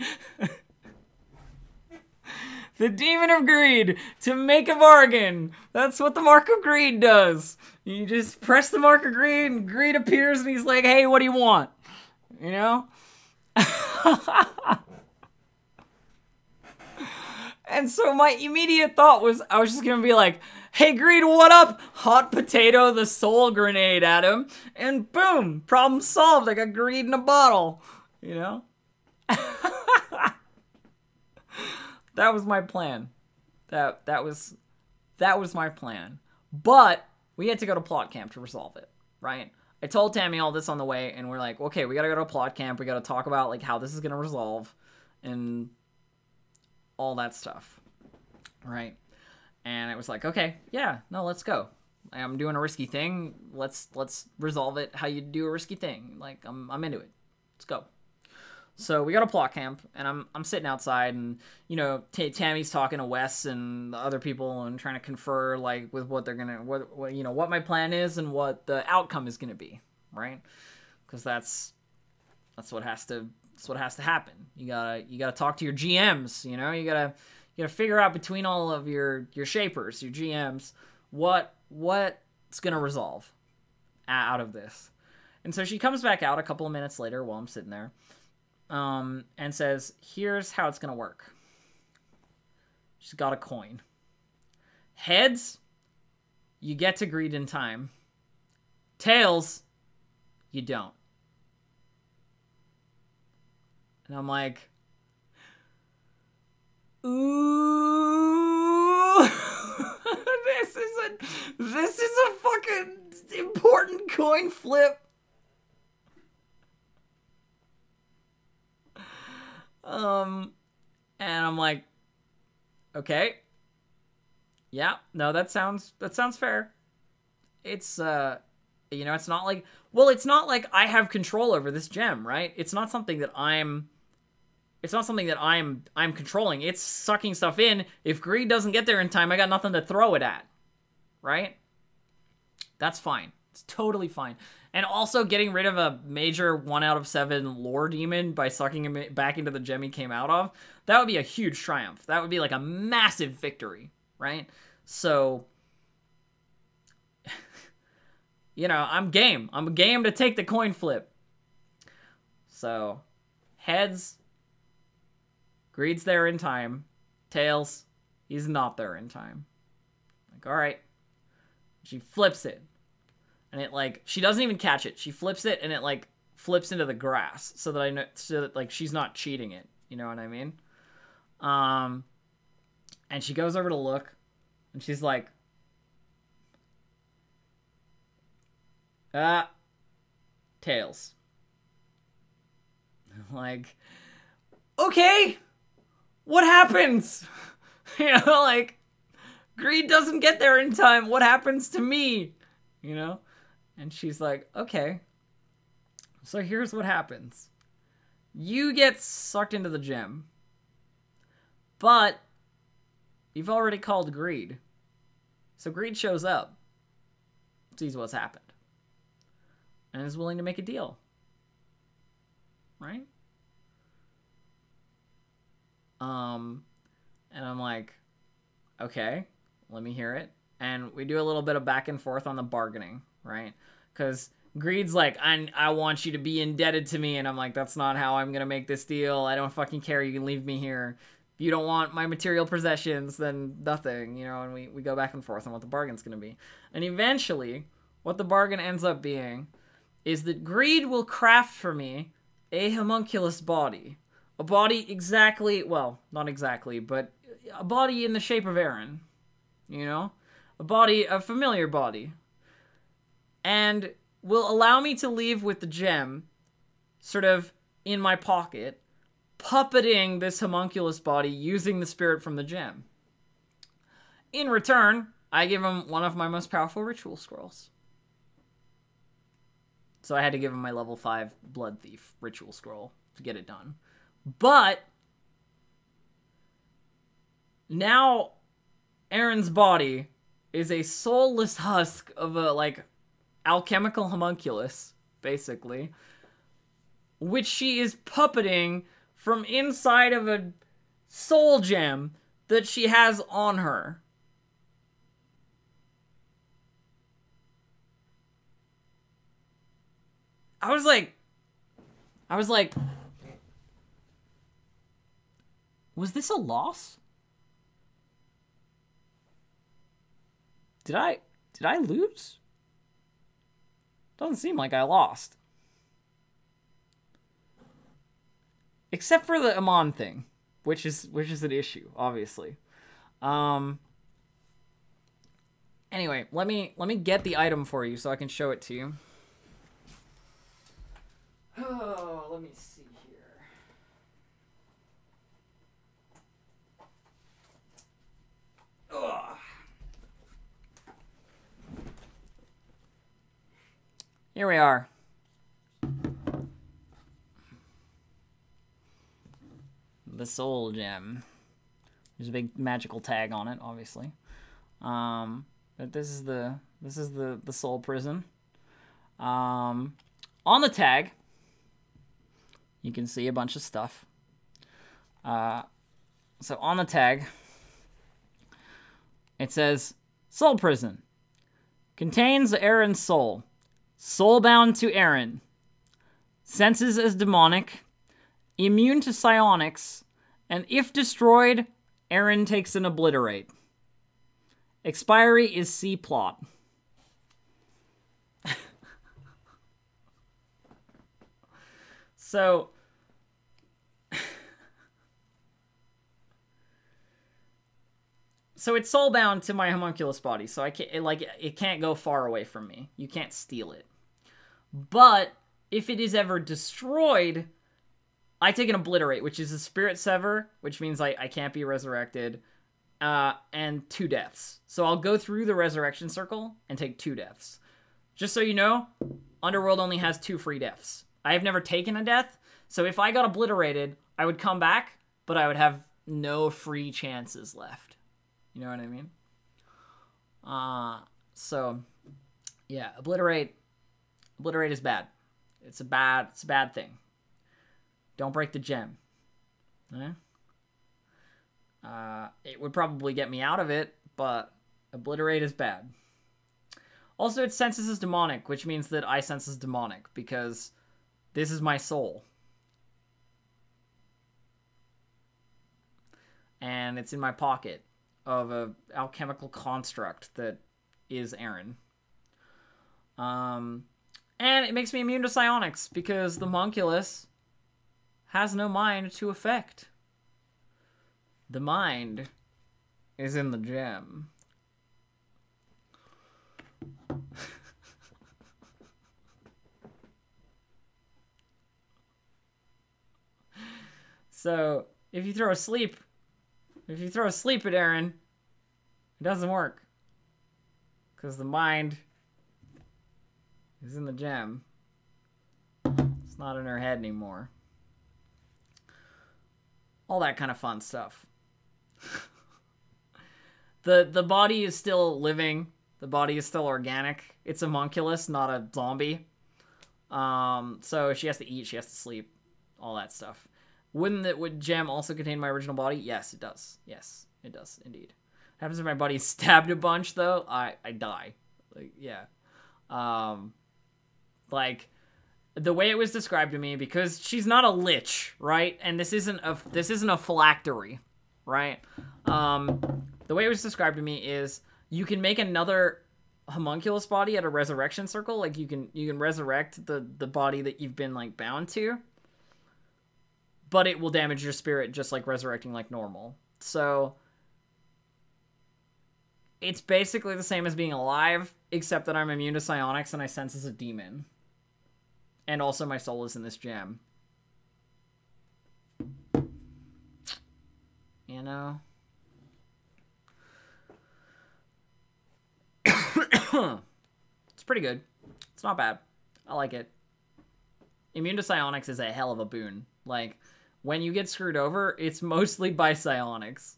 The Demon of Greed to make a bargain. That's what the Mark of Greed does. You just press the Mark of Greed, and Greed appears, and he's like, hey, what do you want? You know? And so my immediate thought was, I was just gonna be like, hey, Greed, what up? Hot potato the soul grenade at him, and boom, problem solved. I got Greed in a bottle, you know? That was my plan. That was my plan. But we had to go to plot camp to resolve it, right? I told Tammy all this on the way, and we're like, okay, we gotta go to plot camp. We gotta talk about like how this is gonna resolve and all that stuff, right? And it was like, okay, yeah, no, let's go. I'm doing a risky thing. Let's resolve it how you do a risky thing. Like, I'm into it. Let's go. So we got a plot camp, and I'm sitting outside, and you know, Tammy's talking to Wes and the other people, and trying to confer like with what they're gonna, what you know, what my plan is and what the outcome is gonna be, right? Because that's what has to happen. You gotta talk to your GMs, you know, you gotta figure out between all of your shapers, your GMs, what's gonna resolve out of this. And so she comes back out a couple of minutes later while I'm sitting there. And says, here's how it's gonna work. She's got a coin. Heads, you get to Greed in time. Tails, you don't. And I'm like, ooh, this is a fucking important coin flip. And I'm like, okay. Yeah, no, that sounds fair. It's, you know, it's not like, well, it's not like I have control over this gem, right? It's not something that I'm controlling. It's sucking stuff in. If greed doesn't get there in time, I got nothing to throw it at, right? That's fine. It's totally fine. And also getting rid of a major 1 out of 7 lore demon by sucking him back into the gem he came out of, that would be a huge triumph. That would be like a massive victory, right? So, you know, I'm game. I'm game to take the coin flip. So, heads, greed's there in time. Tails, he's not there in time. Like, all right. She flips it. And it, like, she doesn't even catch it. She flips it, and it, like, flips into the grass. So that I know, so that, like, she's not cheating it. You know what I mean? And she goes over to look, and she's like, tails. I'm like, okay, what happens? You know, like, greed doesn't get there in time. What happens to me? You know? And she's like, okay, so here's what happens. You get sucked into the gem, but you've already called greed. So greed shows up, sees what's happened, and is willing to make a deal. Right? And I'm like, okay, let me hear it. And we do a little bit of back and forth on the bargaining, right? Because greed's like, I want you to be indebted to me. And I'm like, that's not how I'm going to make this deal. I don't fucking care. You can leave me here. If you don't want my material possessions, then nothing, you know? And we go back and forth on what the bargain's going to be. And eventually, what the bargain ends up being is that greed will craft for me a homunculus body. A body exactly, well, not exactly, but a body in the shape of Aeryn. You know? A familiar body. And will allow me to leave with the gem sort of in my pocket, puppeting this homunculus body using the spirit from the gem. In return, I give him one of my most powerful ritual scrolls. So I had to give him my level 5 Blood Thief ritual scroll to get it done. But now Aeryn's body is a soulless husk of a, like, alchemical homunculus, basically, which she is puppeting from inside of a soul gem that she has on her. I was like, was this a loss? Did I lose? Doesn't seem like I lost. Except for the Amon thing, which is an issue, obviously. Anyway, let me get the item for you so I can show it to you. Oh, let me see here. Ugh. Here we are. The soul gem. There's a big magical tag on it, obviously. But this is the soul prison. On the tag, you can see a bunch of stuff. So on the tag, it says, Soul Prison. Contains Aeryn's soul. Soulbound to Aeryn. Senses as demonic. Immune to psionics. And if destroyed, Aeryn takes an obliterate. Expiry is C-plot. So, so it's soulbound to my homunculus body, so I can't, it can't go far away from me. You can't steal it. But if it is ever destroyed, I take an obliterate, which is a spirit sever, which means I can't be resurrected, and 2 deaths. So I'll go through the resurrection circle and take 2 deaths. Just so you know, Underworld only has 2 free deaths. I have never taken a death, so if I got obliterated, I would come back, but I would have no free chances left. You know what I mean? So, yeah, obliterate is bad. It's a bad thing. Don't break the gem. Eh? It would probably get me out of it, but obliterate is bad. Also, it senses as demonic, which means that I sense as demonic, because this is my soul. And it's in my pocket of a alchemical construct that is Aeryn. And it makes me immune to psionics, because the homunculus has no mind to affect. The mind is in the gem. So, if you throw a sleep at Aeryn, it doesn't work. Because the mind is in the gem. It's not in her head anymore. All that kind of fun stuff. The body is still living. The body is still organic. It's a homunculus, not a zombie. So she has to eat, she has to sleep, all that stuff. Would gem also contain my original body? Yes, it does. Yes, it does, indeed. What happens if my body is stabbed a bunch, though? I die. Like, yeah. Like, the way it was described to me, because she's not a lich, right? And this isn't a phylactery, right? The way it was described to me is you can make another homunculus body at a resurrection circle. Like, you can resurrect the body that you've been, like, bound to. But it will damage your spirit just like resurrecting like normal. So it's basically the same as being alive, except that I'm immune to psionics and I sense as a demon. And also my soul is in this gem. You know? It's pretty good. It's not bad. I like it. Immune to psionics is a hell of a boon. Like, when you get screwed over, it's mostly by psionics.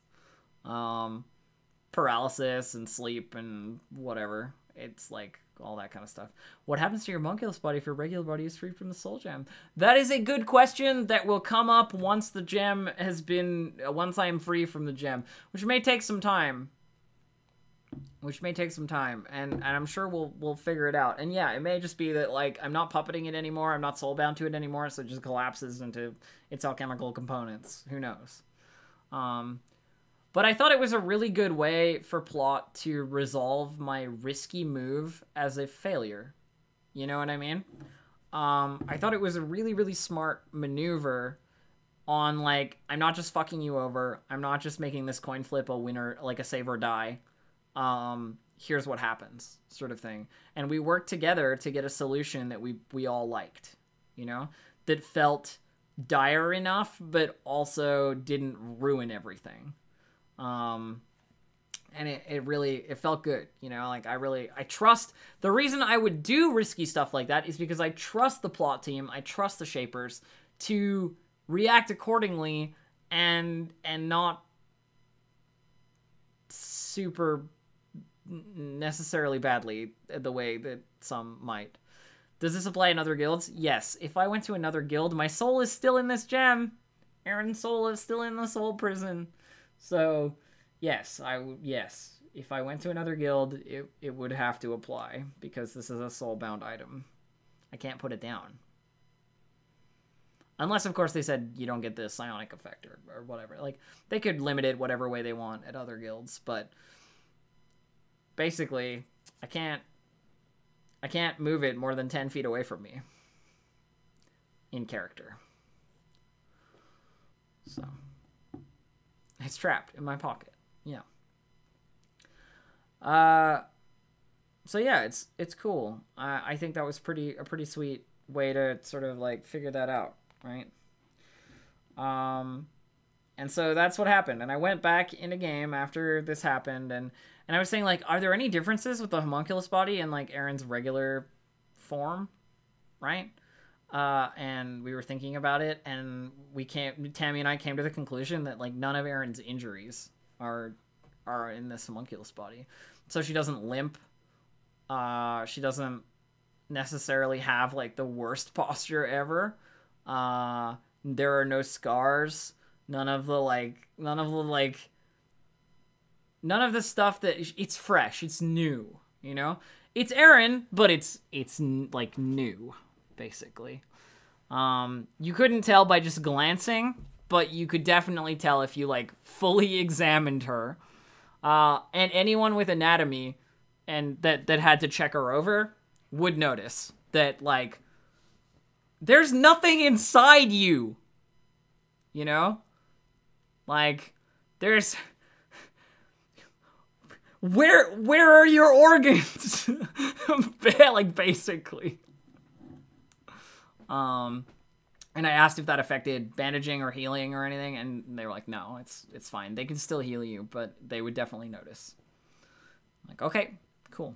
Paralysis and sleep and whatever. It's like all that kind of stuff. What happens to your homunculus body if your regular body is free from the soul gem? That is a good question that will come up once the gem has been... once I am free from the gem. Which may take some time. And I'm sure we'll figure it out. And yeah, it may just be that, like, I'm not puppeting it anymore, I'm not soulbound to it anymore, so it just collapses into its alchemical components. Who knows? But I thought it was a really good way for plot to resolve my risky move as a failure. You know what I mean? I thought it was a really, really smart maneuver on, like, I'm not just fucking you over, I'm not just making this coin flip a winner, like a save or die. Here's what happens, sort of thing. And we worked together to get a solution that we all liked, you know, that felt dire enough, but also didn't ruin everything. And it felt good, you know, like I trust, the reason I would do risky stuff like that is because I trust the plot team, I trust the shapers to react accordingly and not super necessarily badly the way that some might. Does this apply in other guilds? Yes. If I went to another guild, my soul is still in this gem. Aeryn's soul is still in the soul prison. So, yes, yes. If I went to another guild, it would have to apply because this is a soul-bound item. I can't put it down. Unless, of course, they said you don't get the psionic effect or whatever. Like, they could limit it whatever way they want at other guilds, but basically, I can't move it more than 10 feet away from me in character. So, it's trapped in my pocket. Yeah. So yeah, it's cool. I think that was a pretty sweet way to sort of like figure that out, right? And so that's what happened. And I went back in a game after this happened, and I was saying, like, are there any differences with the homunculus body and like Aeryn's regular form, right? And we were thinking about it, and Tammy and I came to the conclusion that like none of Aeryn's injuries are in this homunculus body. So she doesn't limp. She doesn't necessarily have like the worst posture ever. There are no scars. None of the stuff that it's fresh. It's new, you know? It's Aeryn, but it's like new, basically. You couldn't tell by just glancing, but you could definitely tell if you like fully examined her. And anyone with anatomy and that had to check her over would notice that like there's nothing inside you. You know? Like there's where are your organs? Like basically. And I asked if that affected bandaging or healing or anything, and they were like, no, it's fine. They can still heal you, but they would definitely notice. I'm like, okay, cool.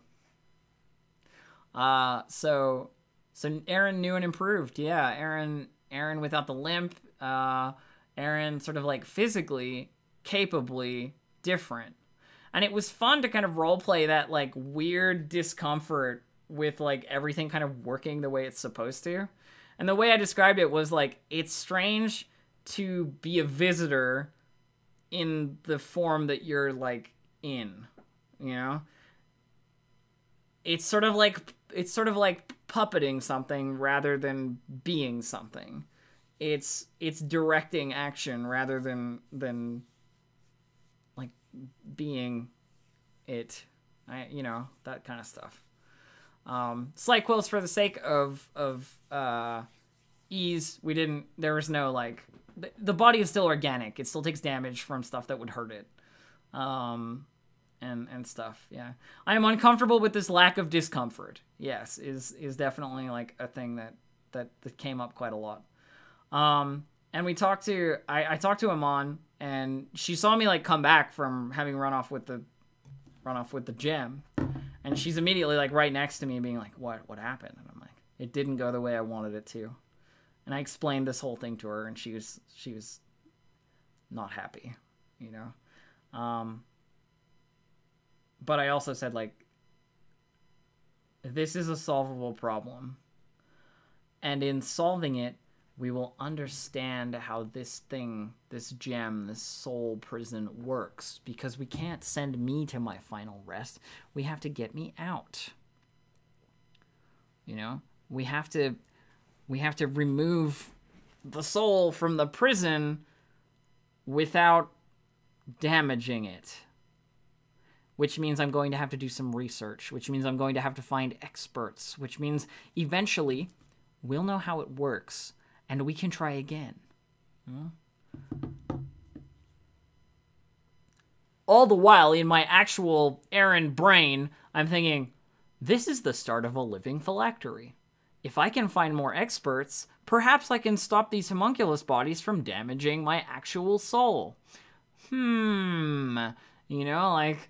So Aeryn new and improved. Yeah, Aeryn without the limp. Aeryn sort of like physically, capably different. And it was fun to kind of roleplay that like weird discomfort with like everything kind of working the way it's supposed to. And the way I described it was like, it's strange to be a visitor in the form that you're like in, you know? It's sort of like puppeting something rather than being something. It's directing action rather than like being it. You know, that kind of stuff. Slight quills for the sake of ease. There was no like, the body is still organic. It still takes damage from stuff that would hurt it. And stuff. Yeah. I am uncomfortable with this lack of discomfort. Yes, is definitely like a thing that came up quite a lot. And I talked to Amon, and she saw me like come back from having run off with the gem. And she's immediately like right next to me being like, what happened? And I'm like, it didn't go the way I wanted it to. And I explained this whole thing to her, and she was not happy, you know? But I also said like, this is a solvable problem. And in solving it, we will understand how this gem, this soul prison works, because we can't send me to my final rest. We have to get me out. You know, we have to remove the soul from the prison without damaging it. Which means I'm going to have to do some research, which means I'm going to have to find experts, which means eventually we'll know how it works. And we can try again. All the while, in my actual Aeryn brain, I'm thinking, this is the start of a living phylactery. If I can find more experts, perhaps I can stop these homunculus bodies from damaging my actual soul. You know, like...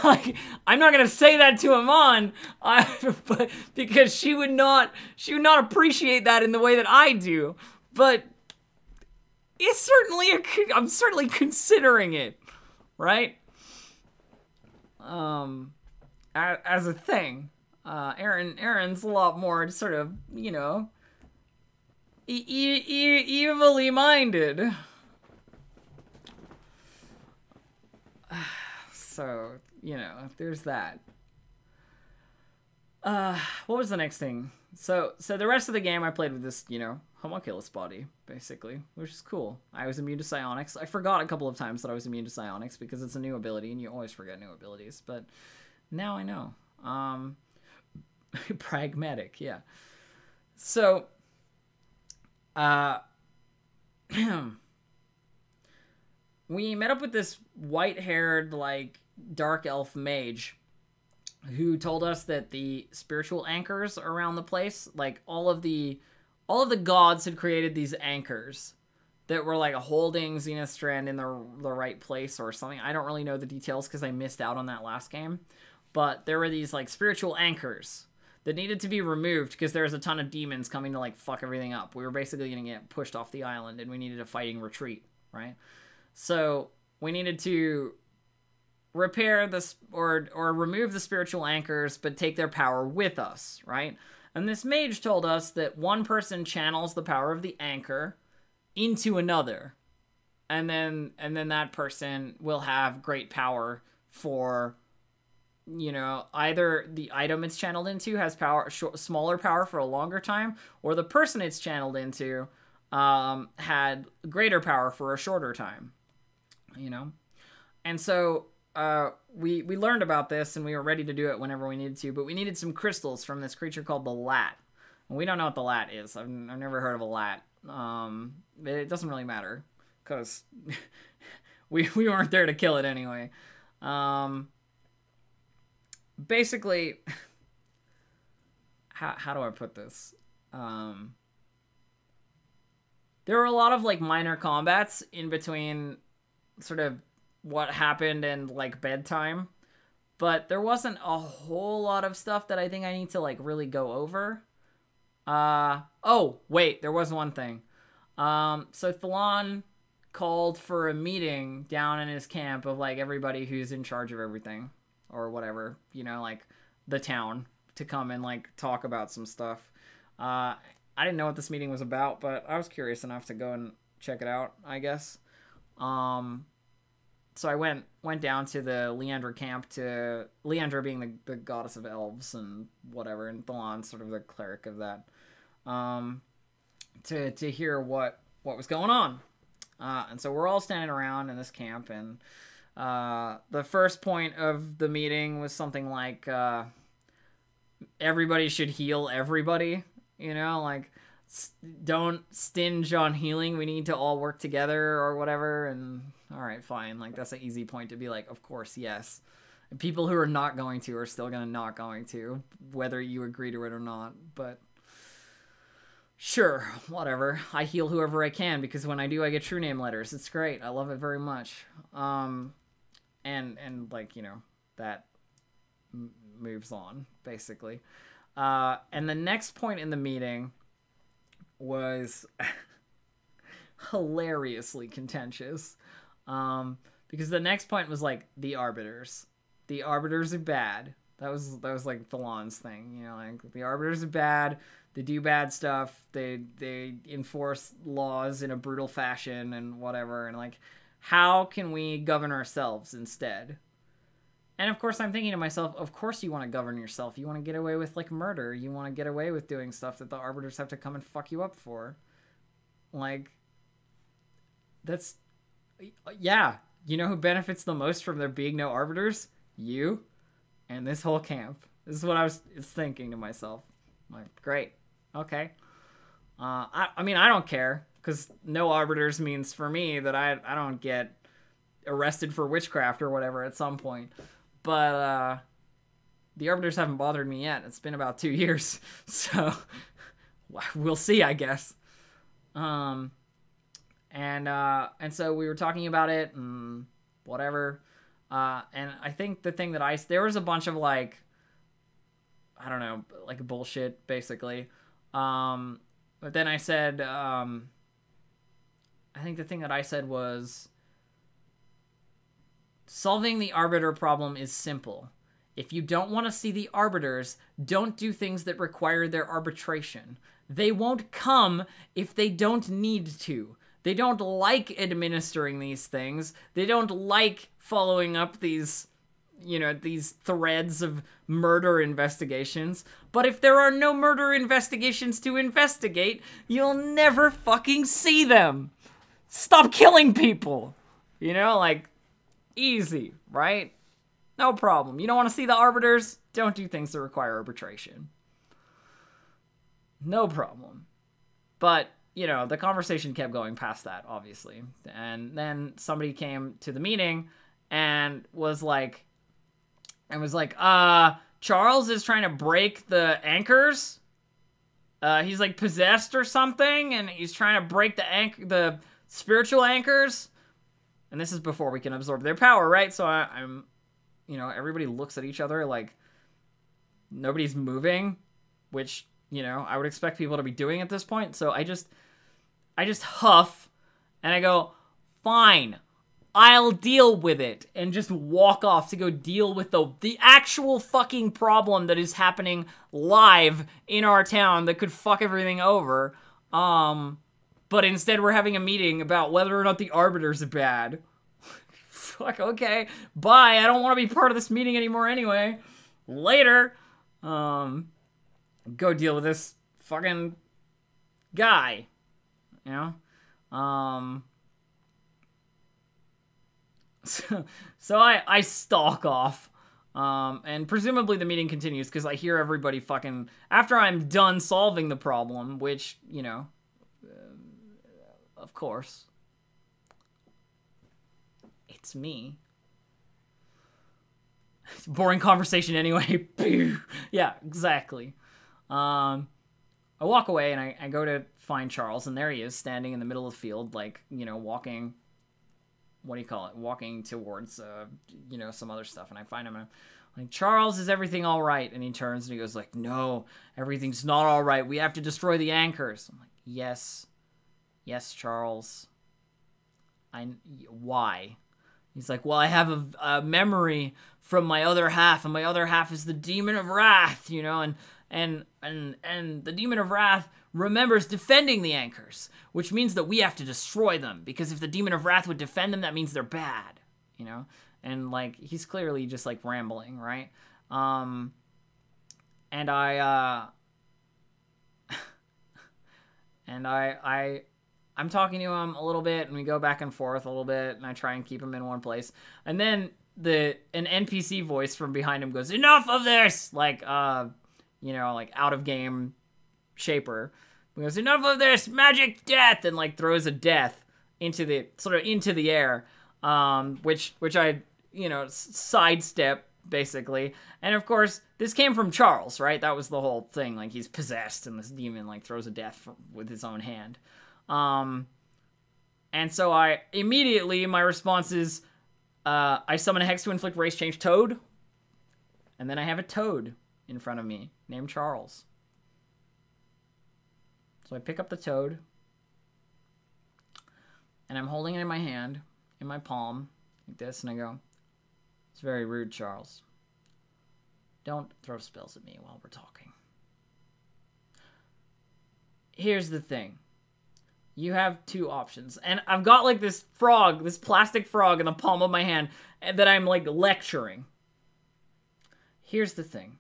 like, I'm not gonna say that to Amon, but because she would not appreciate that in the way that I do. But it's certainly I'm certainly considering it, right? As a thing, Aeryn's a lot more sort of, you know, evilly minded. So, you know, there's that. What was the next thing? So the rest of the game I played with this, you know, homunculus body, basically, which is cool. I was immune to psionics. I forgot a couple of times that I was immune to psionics because it's a new ability, and you always forget new abilities, but now I know. Pragmatic, yeah. So, we met up with this white-haired, like, dark elf mage who told us that the spiritual anchors around the place, like, all of the gods had created these anchors that were, like, holding Zenithstrand in the right place or something. I don't really know the details because I missed out on that last game. But there were these, like, spiritual anchors that needed to be removed because there was a ton of demons coming to, like, fuck everything up. We were basically going to get pushed off the island, and we needed a fighting retreat, right? So we needed to repair this or remove the spiritual anchors, but take their power with us, right? And this mage told us that one person channels the power of the anchor into another, and then that person will have great power for, you know, either the item it's channeled into has power, smaller power for a longer time, or the person it's channeled into had greater power for a shorter time, you know. And so we learned about this, and we were ready to do it whenever we needed to, but we needed some crystals from this creature called the Lat. And we don't know what the Lat is. I've never heard of a Lat. It doesn't really matter because we weren't there to kill it anyway. Basically, how do I put this? There were a lot of, like, minor combats in between sort of what happened and, like, bedtime, but there wasn't a whole lot of stuff that I think I need to, like, really go over. Oh, wait, there was one thing. So Thalon called for a meeting down in his camp of, like, everybody who's in charge of everything, or whatever, you know, like, the town, to come and, like, talk about some stuff. I didn't know what this meeting was about, but I was curious enough to go and check it out, I guess. So I went down to the Leandra camp, to Leandra being the goddess of elves and whatever, and Thalon sort of the cleric of that, to hear what was going on. And so we're all standing around in this camp, and the first point of the meeting was something like, everybody should heal everybody, you know, like, don't stinge on healing, we need to all work together or whatever. And all right, fine, like, that's an easy point to be like, of course, yes. And people who are not going to are still gonna not going to, whether you agree to it or not. But sure, whatever, I heal whoever I can, because when I do, I get true name letters. It's great, I love it very much. And like, you know, that moves on, basically. And the next point in the meeting was hilariously contentious, because the next point was, like, the Arbiters. The Arbiters are bad. That was like Thalon's thing, you know, like, the Arbiters are bad, they do bad stuff, they enforce laws in a brutal fashion and whatever, and, like, how can we govern ourselves instead? And of course I'm thinking to myself, of course you want to govern yourself. You want to get away with, like, murder. You want to get away with doing stuff that the Arbiters have to come and fuck you up for. Like, that's, yeah. You know who benefits the most from there being no Arbiters? You and this whole camp. This is what I was thinking to myself. I'm like, great. Okay. I mean, I don't care, because no Arbiters means for me that I don't get arrested for witchcraft or whatever at some point. But the Arbiters haven't bothered me yet. It's been about 2 years, so we'll see, I guess. And so we were talking about it and whatever. And I think the thing that there was a bunch of, like, I don't know, like, bullshit, basically. But then I said, I think the thing that I said was, solving the Arbiter problem is simple. If you don't want to see the Arbiters, don't do things that require their arbitration. They won't come if they don't need to. They don't like administering these things. They don't like following up these, you know, these threads of murder investigations. But if there are no murder investigations to investigate, you'll never fucking see them. Stop killing people. You know, like, easy, right? No problem. You don't want to see the Arbiters? Don't do things that require arbitration. No problem. But, you know, the conversation kept going past that, obviously. And then somebody came to the meeting and was like, Charles is trying to break the anchors. He's like possessed or something, and he's trying to break the spiritual anchors. And this is before we can absorb their power, right? So I'm, you know, everybody looks at each other like nobody's moving, which, you know, I would expect people to be doing at this point. So I just huff and I go, fine, I'll deal with it, and just walk off to go deal with the actual fucking problem that is happening live in our town that could fuck everything over. But instead we're having a meeting about whether or not the arbiters are bad. Fuck, okay, bye, I don't want to be part of this meeting anymore anyway. Later. Go deal with this fucking guy, you know? So I stalk off, and presumably the meeting continues because I hear everybody fucking, after I'm done solving the problem, which, you know, of course, it's me. It's a boring conversation anyway. Yeah, exactly. I walk away and I go to find Charles, and there he is standing in the middle of the field, like, you know, walking, what do you call it? Walking towards, you know, some other stuff. And I find him, and I'm like, Charles, is everything all right? And he turns and he goes like, no, everything's not all right. We have to destroy the anchors. I'm like, yes, Charles. Why? He's like, well, I have a memory from my other half, and my other half is the Demon of Wrath, you know, and the Demon of Wrath remembers defending the anchors, which means that we have to destroy them, because if the Demon of Wrath would defend them, that means they're bad, you know? And, like, he's clearly just, like, rambling, right? And I'm talking to him a little bit, and we go back and forth a little bit, and I try and keep him in one place. And then an NPC voice from behind him goes, enough of this! Like, you know, like, out-of-game shaper. He goes, enough of this! Magic death! And, like, throws a death into the air, which I, you know, sidestep, basically. And, of course, this came from Charles, right? That was the whole thing. Like, he's possessed, and this demon, like, throws a death with his own hand. And so I immediately, my response is, I summon a hex to inflict race change toad, and then I have a toad in front of me named Charles. So I pick up the toad, and I'm holding it in my hand, in my palm, like this, and I go, it's very rude, Charles. Don't throw spells at me while we're talking. Here's the thing. You have two options. And I've got, like, this frog, this plastic frog in the palm of my hand that I'm, like, lecturing. Here's the thing.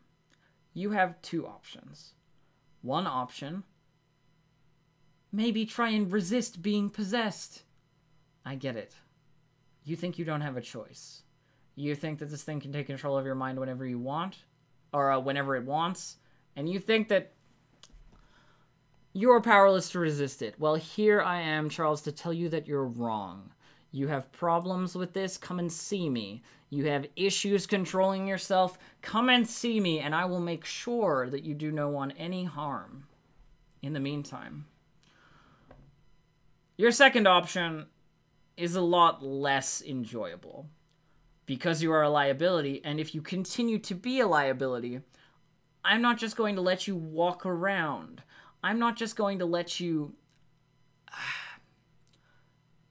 You have two options. One option, maybe try and resist being possessed. I get it. You think you don't have a choice. You think that this thing can take control of your mind whenever you want, or whenever it wants, and you think that you're powerless to resist it. Well, here I am, Charles, to tell you that you're wrong. You have problems with this, come and see me. You have issues controlling yourself, come and see me, and I will make sure that you do no one any harm. In the meantime, your second option is a lot less enjoyable, because you are a liability, and if you continue to be a liability, I'm not just going to let you walk around. I'm not just going to let you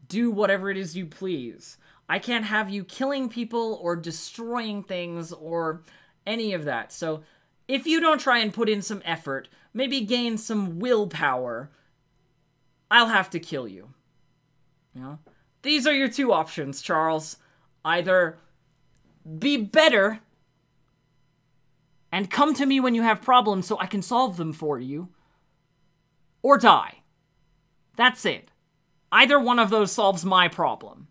do whatever it is you please. I can't have you killing people or destroying things or any of that. So if you don't try and put in some effort, maybe gain some willpower, I'll have to kill you. You know? These are your two options, Charles. Either be better and come to me when you have problems so I can solve them for you, or die. That's it. Either one of those solves my problem.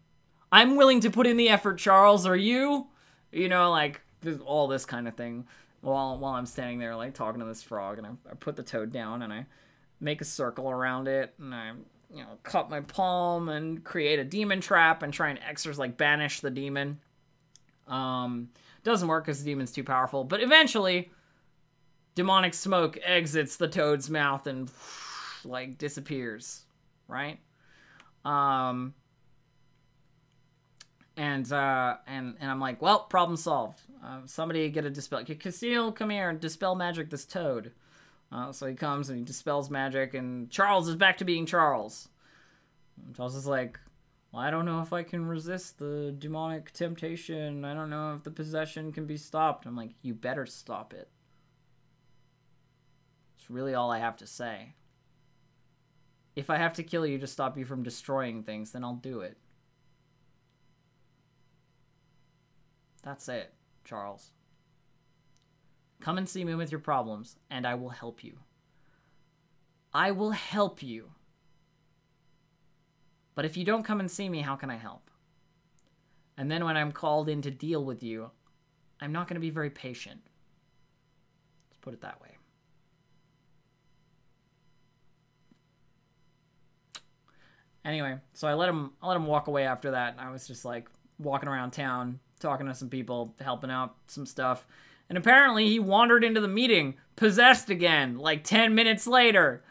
I'm willing to put in the effort, Charles. Are you? You know, like, all this kind of thing. While I'm standing there, like, talking to this frog, and I put the toad down, and make a circle around it, and I, cut my palm and create a demon trap and try and banish the demon. Doesn't work because the demon's too powerful, but eventually demonic smoke exits the toad's mouth and disappears, right? And I'm like, well, problem solved. Somebody get a dispel. Casil, come here and dispel magic this toad. So he comes and he dispels magic, and Charles is back to being Charles. And Charles is like, well, I don't know if I can resist the demonic temptation. I don't know if the possession can be stopped. I'm like, you better stop it. It's really all I have to say. If I have to kill you to stop you from destroying things, then I'll do it. That's it, Charles. Come and see me with your problems, and I will help you. I will help you. But if you don't come and see me, how can I help? And then when I'm called in to deal with you, I'm not going to be very patient. Let's put it that way. Anyway, so I let him walk away after that. And I was just like walking around town, talking to some people, helping out some stuff. And apparently he wandered into the meeting, possessed again, 10 minutes later.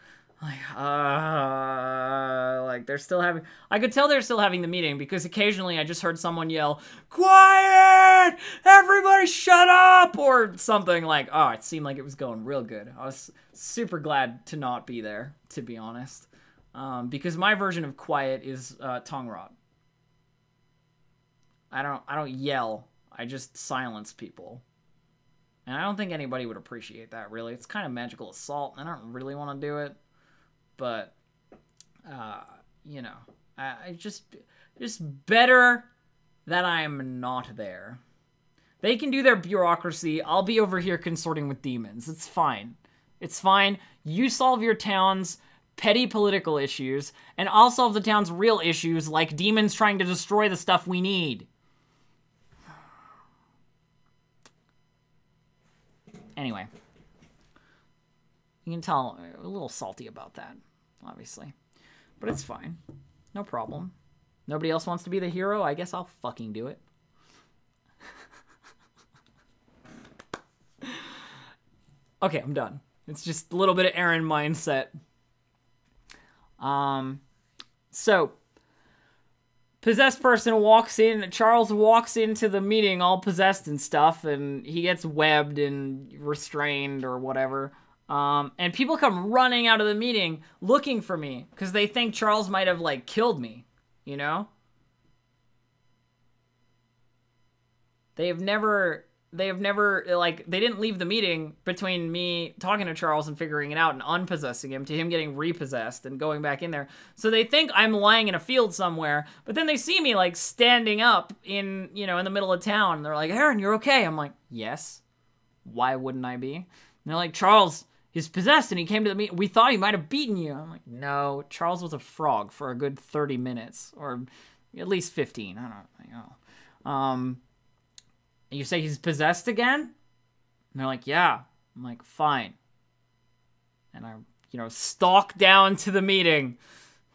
They're still having... I could tell they're still having the meeting because occasionally I just heard someone yell, "Quiet! Everybody shut up!" Or something it seemed like it was going real good. I was super glad to not be there, to be honest. Because my version of quiet is tongue rot. I don't yell. I just silence people. And I don't think anybody would appreciate that, really. It's kind of magical assault, and I don't really want to do it. But, I just better that I'm not there. They can do their bureaucracy. I'll be over here consorting with demons. It's fine. It's fine. You solve your town's petty political issues, and I'll solve the town's real issues, like demons trying to destroy the stuff we need. Anyway, you can tell I'm a little salty about that, obviously. But it's fine. No problem. Nobody else wants to be the hero? I guess I'll fucking do it. Okay, I'm done. It's just a little bit of Aeryn mindset. So, possessed person walks in, Charles walks into the meeting all possessed and stuff, and he gets webbed and restrained or whatever. And people come running out of the meeting looking for me because they think Charles might have, killed me, you know? They didn't leave the meeting between me talking to Charles and figuring it out and unpossessing him to him getting repossessed and going back in there. So they think I'm lying in a field somewhere, but then they see me standing up in the middle of town. And they're like, "Aeryn, you're okay." I'm like, "Yes. Why wouldn't I be?" And they're like, "Charles, he's possessed and he came to the meeting. We thought he might have beaten you." I'm like, "No, Charles was a frog for a good 30 minutes or at least 15. I don't know. You say he's possessed again?" And they're like, "Yeah." I'm like, "Fine." And I, stalk down to the meeting.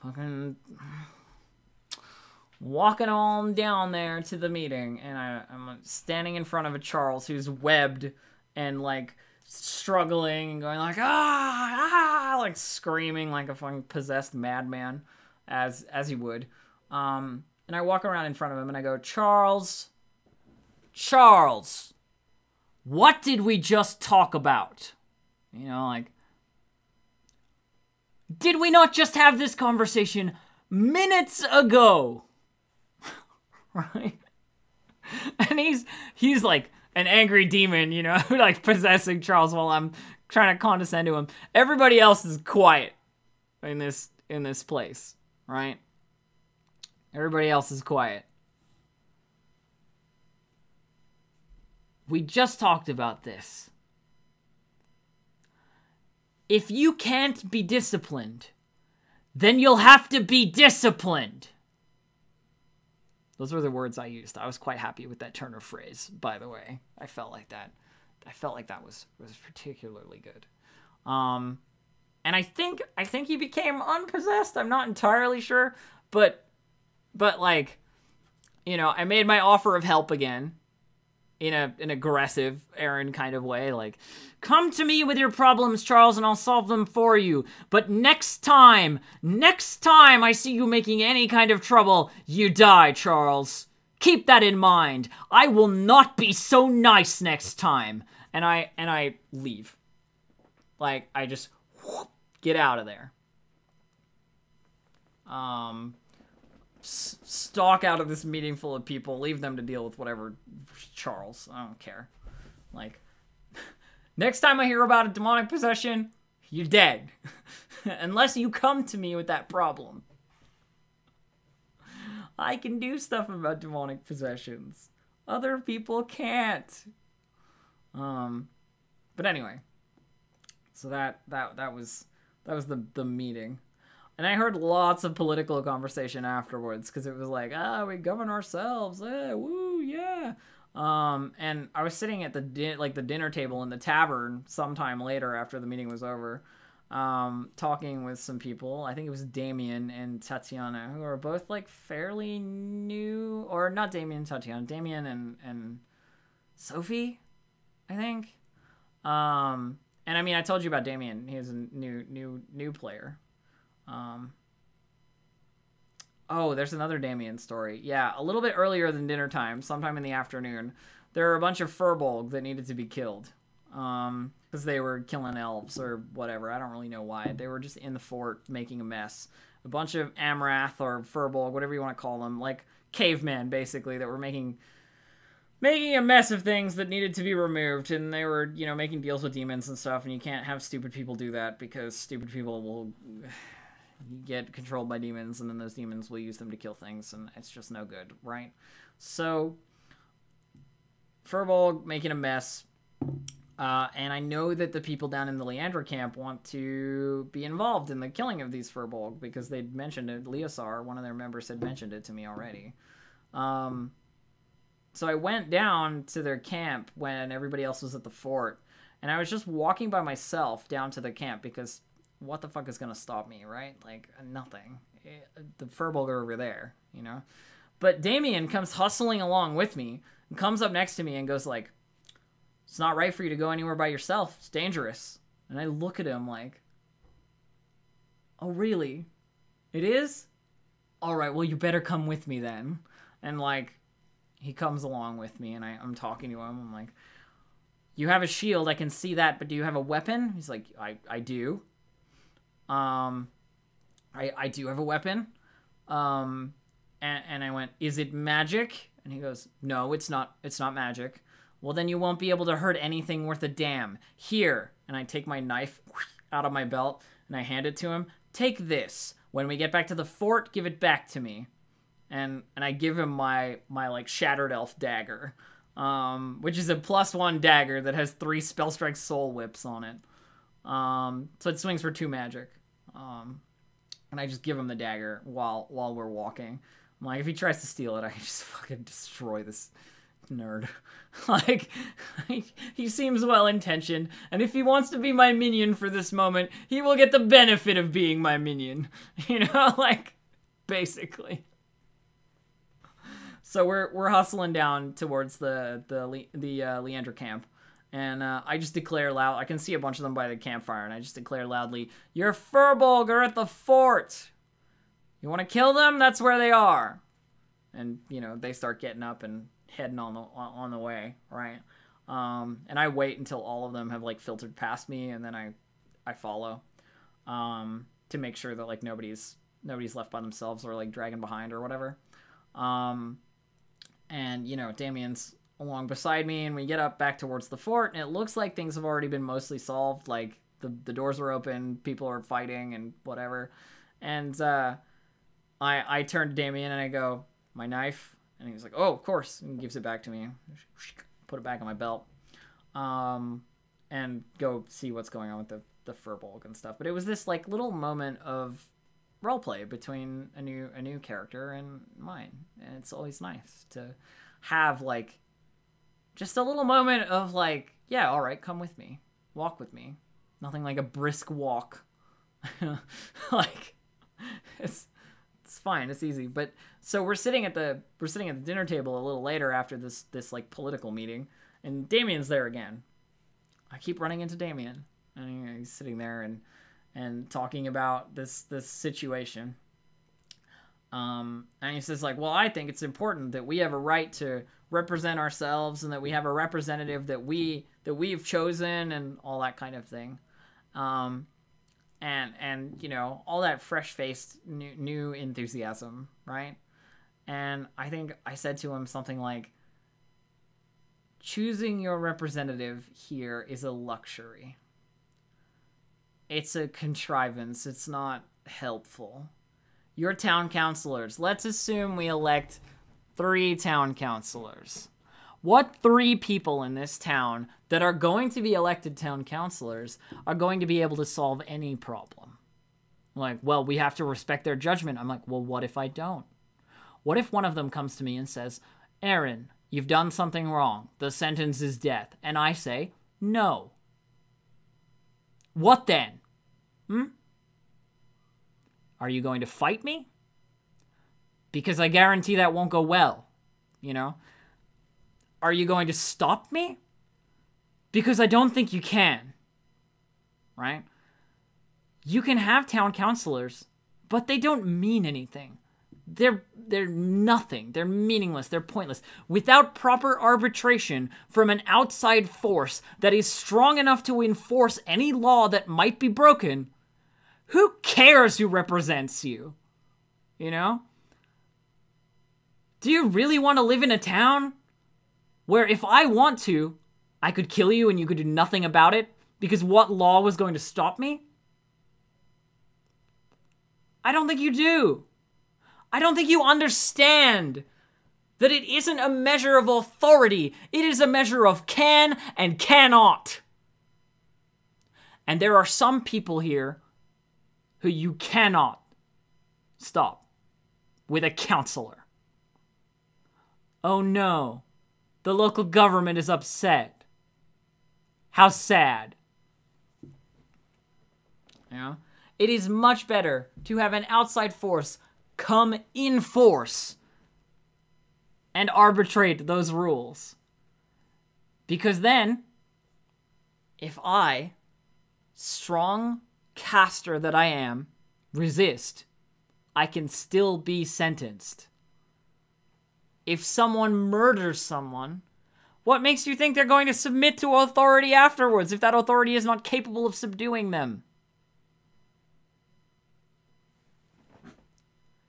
Fucking walking on down there to the meeting. And I'm standing in front of a Charles who's webbed and, struggling and going screaming like a fucking possessed madman, as he would. And I walk around in front of him and I go, Charles, what did we just talk about? Did we not just have this conversation minutes ago? Right? And he's like an angry demon, possessing Charles while I'm trying to condescend to him. Everybody else is quiet in this place, right? Everybody else is quiet. We just talked about this. If you can't be disciplined, then you'll have to be disciplined. Those were the words I used. I was quite happy with that turn of phrase, by the way. I felt like that was particularly good. And I think he became unpossessed. I'm not entirely sure, but like, you know, I made my offer of help again in an aggressive Aeryn kind of way, like, come to me with your problems, Charles, and I'll solve them for you. But next time I see you making any kind of trouble, you die, Charles. Keep that in mind. I will not be so nice next time. And I leave. Like, I just get out of there. Stalk out of this meeting full of people, leave them to deal with whatever. Charles, I don't care. Like, next time I hear about a demonic possession, you're dead. Unless you come to me with that problem. I can do stuff about demonic possessions. Other people can't. But anyway. So that was the meeting. And I heard lots of political conversation afterwards, because it was like, we govern ourselves, woo, yeah. And I was sitting at the dinner table in the tavern sometime later after the meeting was over, talking with some people. I think it was Damien and Tatiana, who are both like fairly new, or not Damien and Tatiana, Damien and Sophie, I think. And I mean, I told you about Damien. He is a new player. Oh, there's another Damien story. Yeah, a little bit earlier than dinner time, sometime in the afternoon, there were a bunch of Furbolg that needed to be killed. Because they were killing elves or whatever. I don't really know why. They were just in the fort making a mess. A bunch of Amrath or Furbolg, whatever you want to call them, like cavemen, basically, that were making a mess of things that needed to be removed. And they were, you know, making deals with demons and stuff. And you can't have stupid people do that, because stupid people will get controlled by demons, and then those demons will use them to kill things, and it's just no good, right? So, Furbolg making a mess, and I know that the people down in the Leandra camp want to be involved in the killing of these Furbolg, because they'd mentioned it. Leosar, one of their members, had mentioned it to me already. So I went down to their camp when everybody else was at the fort, and I was just walking by myself down to the camp, because what the fuck is gonna stop me, right? Like, nothing. The Furbolg are over there, you know? But Damien comes hustling along with me, and comes up next to me and goes like, it's not right for you to go anywhere by yourself. It's dangerous. And I look at him like, oh, really? It is? All right, well, you better come with me then. And like, he comes along with me, and I'm talking to him. I'm like, you have a shield, I can see that, but do you have a weapon? He's like, I do. I do have a weapon. And I went, is it magic? And he goes, no, it's not magic. Well, then you won't be able to hurt anything worth a damn. Here. And I take my knife out of my belt, and I hand it to him. Take this. When we get back to the fort, give it back to me. And I give him my like Shattered Elf dagger, which is a +1 dagger that has 3 Spellstrike Soul Whips on it. So it swings for 2 magic. And I just give him the dagger while we're walking. I'm like, if he tries to steal it, I can just fucking destroy this nerd. Like, he seems well-intentioned, and if he wants to be my minion for this moment, he will get the benefit of being my minion. You know, like, basically. So we're hustling down towards the Leandra camp. And I just declare loud. I can see a bunch of them by the campfire, and I just declare loudly, "Your Furbolg are at the fort. You want to kill them? That's where they are." And you know, they start getting up and heading on the way, right? And I wait until all of them have like filtered past me, and then I follow, to make sure that like nobody's left by themselves or like dragging behind or whatever. And you know, Damien's along beside me, and we get up back towards the fort, and it looks like things have already been mostly solved. Like the doors are open, people are fighting and whatever. And I turn to Damien and I go, my knife? And he's like, oh, of course, and he gives it back to me. Put it back on my belt, and go see what's going on with the Furbolg and stuff. But it was this like little moment of roleplay between a new character and mine, and it's always nice to have like just a little moment of like, yeah, all right, come with me, walk with me. Nothing like a brisk walk, Like, it's fine, it's easy. But so we're sitting at the dinner table a little later after this like political meeting, and Damien's there again. I keep running into Damien, and he's sitting there and talking about this situation. And he says, like, well, I think it's important that we have a right to represent ourselves and that we have a representative that we've chosen and all that kind of thing. And you know, all that fresh-faced new enthusiasm, right? And I think I said to him something like, choosing your representative here is a luxury. It's a contrivance. It's not helpful. Your town councilors. Let's assume we elect 3 town councilors. What 3 people in this town that are going to be elected town councilors are going to be able to solve any problem? Like, well, we have to respect their judgment. I'm like, well, what if I don't? What if one of them comes to me and says, Aeryn, you've done something wrong. The sentence is death. And I say, no. What then? Are you going to fight me? Because I guarantee that won't go well, you know? Are you going to stop me? Because I don't think you can, right? You can have town councilors, but they don't mean anything. They're nothing. They're meaningless. They're pointless. Without proper arbitration from an outside force that is strong enough to enforce any law that might be broken, who cares who represents you? You know? Do you really want to live in a town where if I want to, I could kill you and you could do nothing about it because what law was going to stop me? I don't think you do. I don't think you understand that it isn't a measure of authority. It is a measure of can and cannot. And there are some people here who you cannot stop with a counselor. Oh no, the local government is upset. How sad. You know? It is much better to have an outside force come in force and arbitrate those rules. Because then, if I, strong caster that I am, resist, I can still be sentenced. If someone murders someone, what makes you think they're going to submit to authority afterwards if that authority is not capable of subduing them?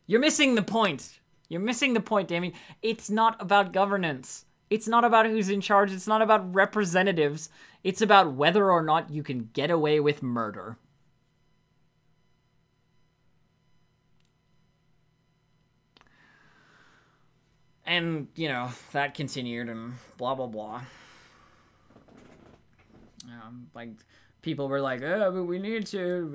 You're missing the point. You're missing the point, Damien. It's not about governance. It's not about who's in charge. It's not about representatives. It's about whether or not you can get away with murder. And, you know, that continued and blah, blah, blah. Like, people were like, oh, but we need to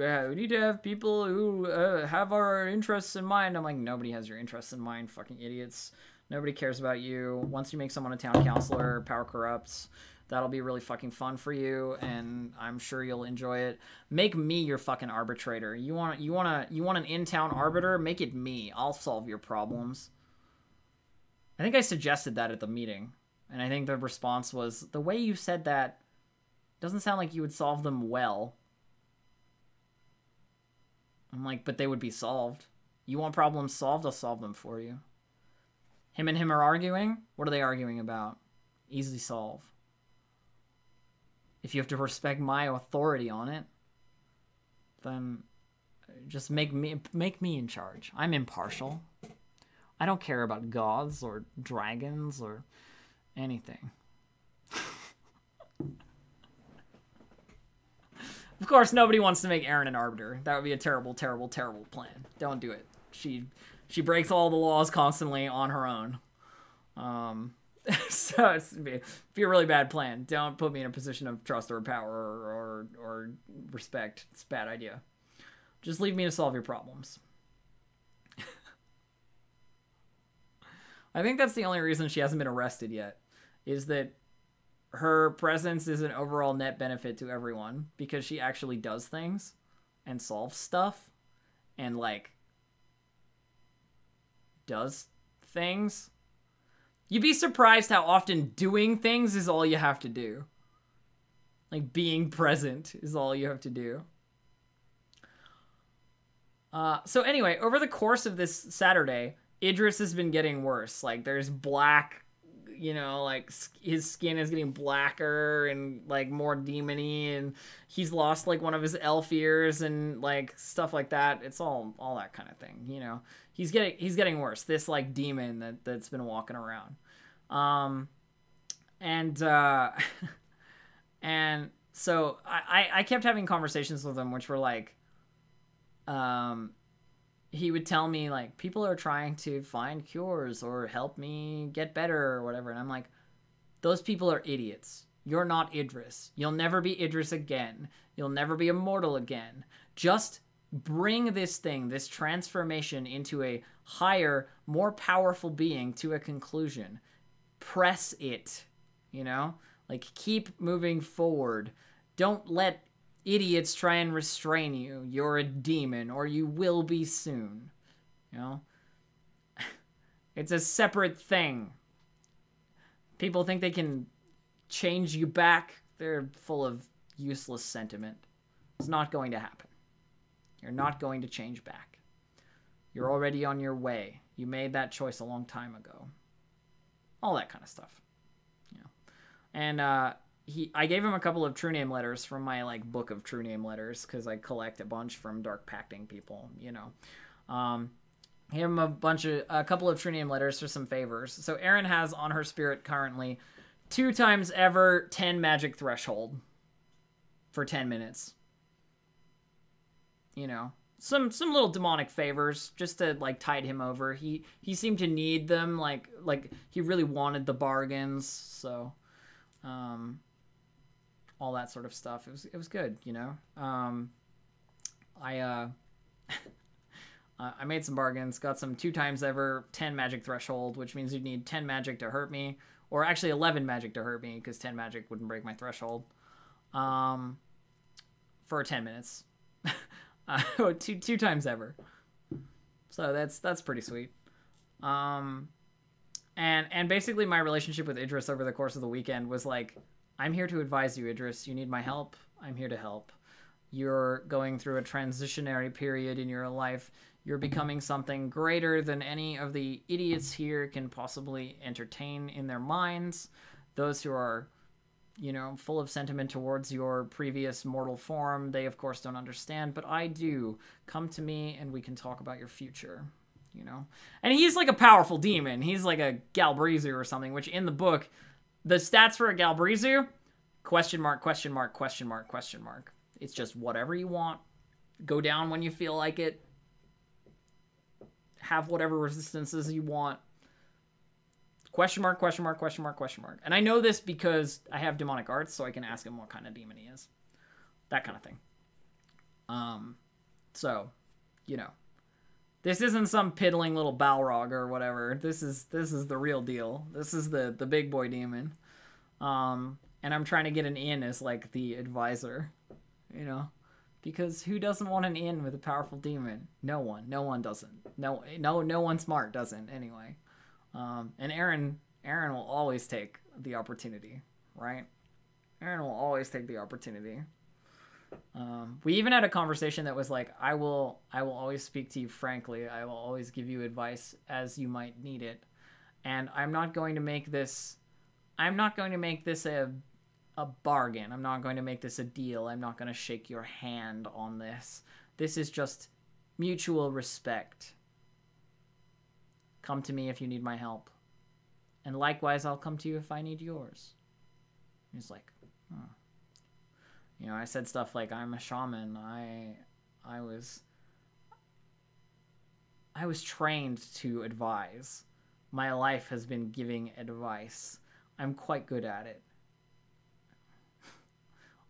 have people who have our interests in mind. I'm like, nobody has your interests in mind, fucking idiots. Nobody cares about you. Once you make someone a town councilor, power corrupts. That'll be really fucking fun for you, and I'm sure you'll enjoy it. Make me your fucking arbitrator. You want an in-town arbiter? Make it me. I'll solve your problems. I think I suggested that at the meeting, and I think the response was, the way you said that doesn't sound like you would solve them well. I'm like, but they would be solved. You want problems solved? I'll solve them for you. Him and him are arguing? What are they arguing about? Easily solve. If you have to respect my authority on it, then just make me in charge. I'm impartial. I don't care about gods or dragons or anything. Of course, nobody wants to make Aeryn an arbiter. That would be a terrible, terrible, terrible plan. Don't do it. She breaks all the laws constantly on her own. So it'd be a really bad plan. Don't put me in a position of trust or power or respect. It's a bad idea. Just leave me to solve your problems. I think that's the only reason she hasn't been arrested yet, is that her presence is an overall net benefit to everyone because she actually does things and solves stuff and, like, does things. You'd be surprised how often doing things is all you have to do. Like, being present is all you have to do. So anyway, over the course of this Saturday, Idris has been getting worse. Like, there's black, you know, like, his skin is getting blacker and, like, more demon-y, and he's lost, like, one of his elf ears and, like, stuff like that. It's all that kind of thing, you know. He's getting worse. This, like, demon that's been walking around. And so I kept having conversations with him, which were like, he would tell me, like, people are trying to find cures or help me get better or whatever. And I'm like, those people are idiots. You're not Idris. You'll never be Idris again. You'll never be immortal again. Just bring this thing, this transformation into a higher, more powerful being to a conclusion. Press it, you know? Like, keep moving forward. Don't let idiots try and restrain you. You're a demon, or you will be soon. You know? It's a separate thing. People think they can change you back. They're full of useless sentiment. It's not going to happen. You're not going to change back. You're already on your way. You made that choice a long time ago. All that kind of stuff. You know? And I gave him a couple of true name letters from my, like, book of true name letters, because I collect a bunch from dark pacting people, you know. Gave him a couple of true name letters for some favors. So Aeryn has on her spirit currently 2 times ever 10 magic threshold for 10 minutes. You know, some little demonic favors just to, like, tide him over. He seemed to need them, like he really wanted the bargains, so all that sort of stuff. It was good, you know. I made some bargains, got some 2 times ever 10 magic threshold, which means you'd need 10 magic to hurt me, or actually 11 magic to hurt me, because 10 magic wouldn't break my threshold, for 10 minutes. 2 times ever. So that's pretty sweet. And basically my relationship with Idris over the course of the weekend was like, I'm here to advise you, Idris. You need my help. I'm here to help. You're going through a transitionary period in your life. You're becoming something greater than any of the idiots here can possibly entertain in their minds. Those who are, you know, full of sentiment towards your previous mortal form, they of course don't understand, but I do. Come to me and we can talk about your future, you know? And he's like a powerful demon. He's like a Galbrizu or something, which in the book, the stats for a Galbrizu, question mark, question mark, question mark, question mark. It's just whatever you want. Go down when you feel like it. Have whatever resistances you want. Question mark, question mark, question mark, question mark. And I know this because I have demonic arts, so I can ask him what kind of demon he is. That kind of thing. So, you know. This isn't some piddling little Balrog or whatever. This is the real deal. This is the big boy demon. And I'm trying to get an in as, like, the advisor. You know? Because who doesn't want an in with a powerful demon? No one. No one doesn't. No one smart doesn't, anyway. And Aeryn will always take the opportunity, right? Aeryn will always take the opportunity. We even had a conversation that was like, I will always speak to you frankly. I will always give you advice as you might need it. And I'm not going to make this a bargain. I'm not going to make this a deal. I'm not going to shake your hand on this. This is just mutual respect. Come to me if you need my help. And likewise, I'll come to you if I need yours. He's like, oh. You know, I said stuff like, I'm a shaman. I was trained to advise. My life has been giving advice. I'm quite good at it.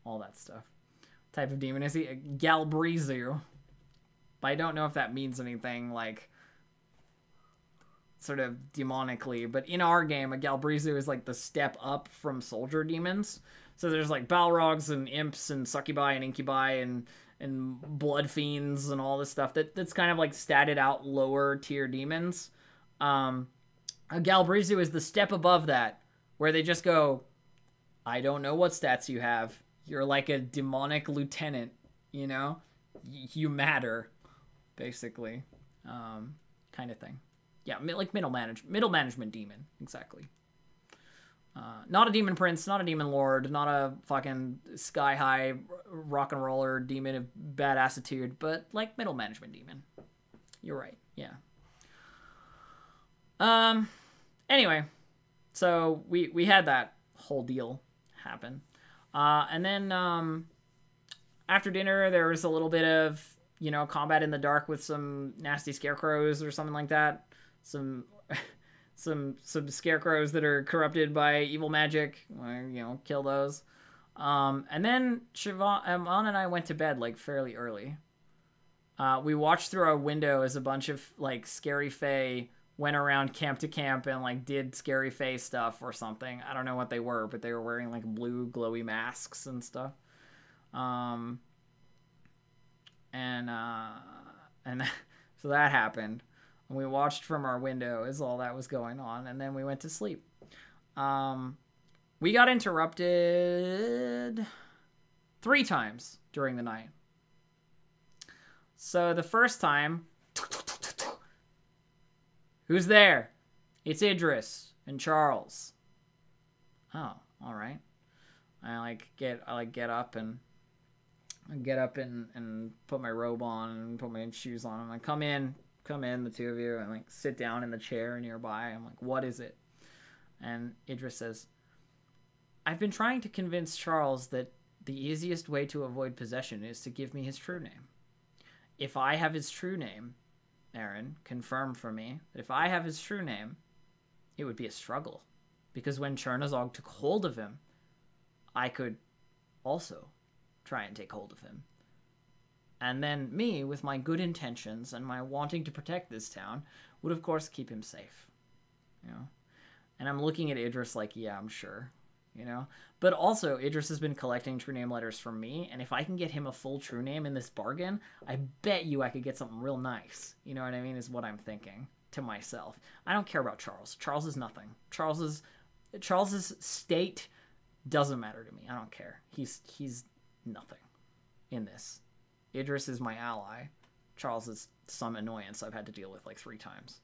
All that stuff. What type of demon is he? A Galbrizu. But I don't know if that means anything, like, sort of demonically. But in our game, a Galbrizu is like the step up from soldier demons. So there's like Balrogs and imps and succubi and incubi and blood fiends and all this stuff that's kind of like statted out lower tier demons. A Galbrizu is the step above that, where they just go, I don't know what stats you have. You're like a demonic lieutenant, you know? You matter, basically. Kind of thing. Yeah, like middle management demon, exactly. Not a demon prince, not a demon lord, not a fucking sky high rock and roller demon of bad attitude, but like middle management demon. You're right. Yeah. Anyway, so we had that whole deal happen. And then after dinner there was a little bit of, you know, combat in the dark with some nasty scarecrows or something like that. Some scarecrows that are corrupted by evil magic. You know, kill those. And then Siobhan and I went to bed like fairly early. We watched through our window as a bunch of like scary fae went around camp to camp and like did scary fae stuff or something. I don't know what they were, but they were wearing like blue glowy masks and stuff. And so that happened. And we watched from our window as all that was going on, and then we went to sleep. We got interrupted 3 times during the night. So the first time, who's there? It's Idris and Charles. Oh, all right. I get up and put my robe on and put my shoes on. I'm like, come in, the two of you, and like sit down in the chair nearby. I'm like, what is it? And Idris says, I've been trying to convince Charles that the easiest way to avoid possession is to give me his true name. If I have his true name, Aeryn, confirm for me that if I have his true name, it would be a struggle. Because when Chernozog took hold of him, I could also try and take hold of him. And then me, with my good intentions and my wanting to protect this town, would of course keep him safe. You know? And I'm looking at Idris like, yeah, I'm sure. You know? But also, Idris has been collecting true name letters from me, and if I can get him a full true name in this bargain, I bet you I could get something real nice. You know what I mean? Is what I'm thinking to myself. I don't care about Charles. Charles is nothing. Charles's state doesn't matter to me. I don't care. He's nothing in this. Idris is my ally. Charles is some annoyance I've had to deal with like 3 times.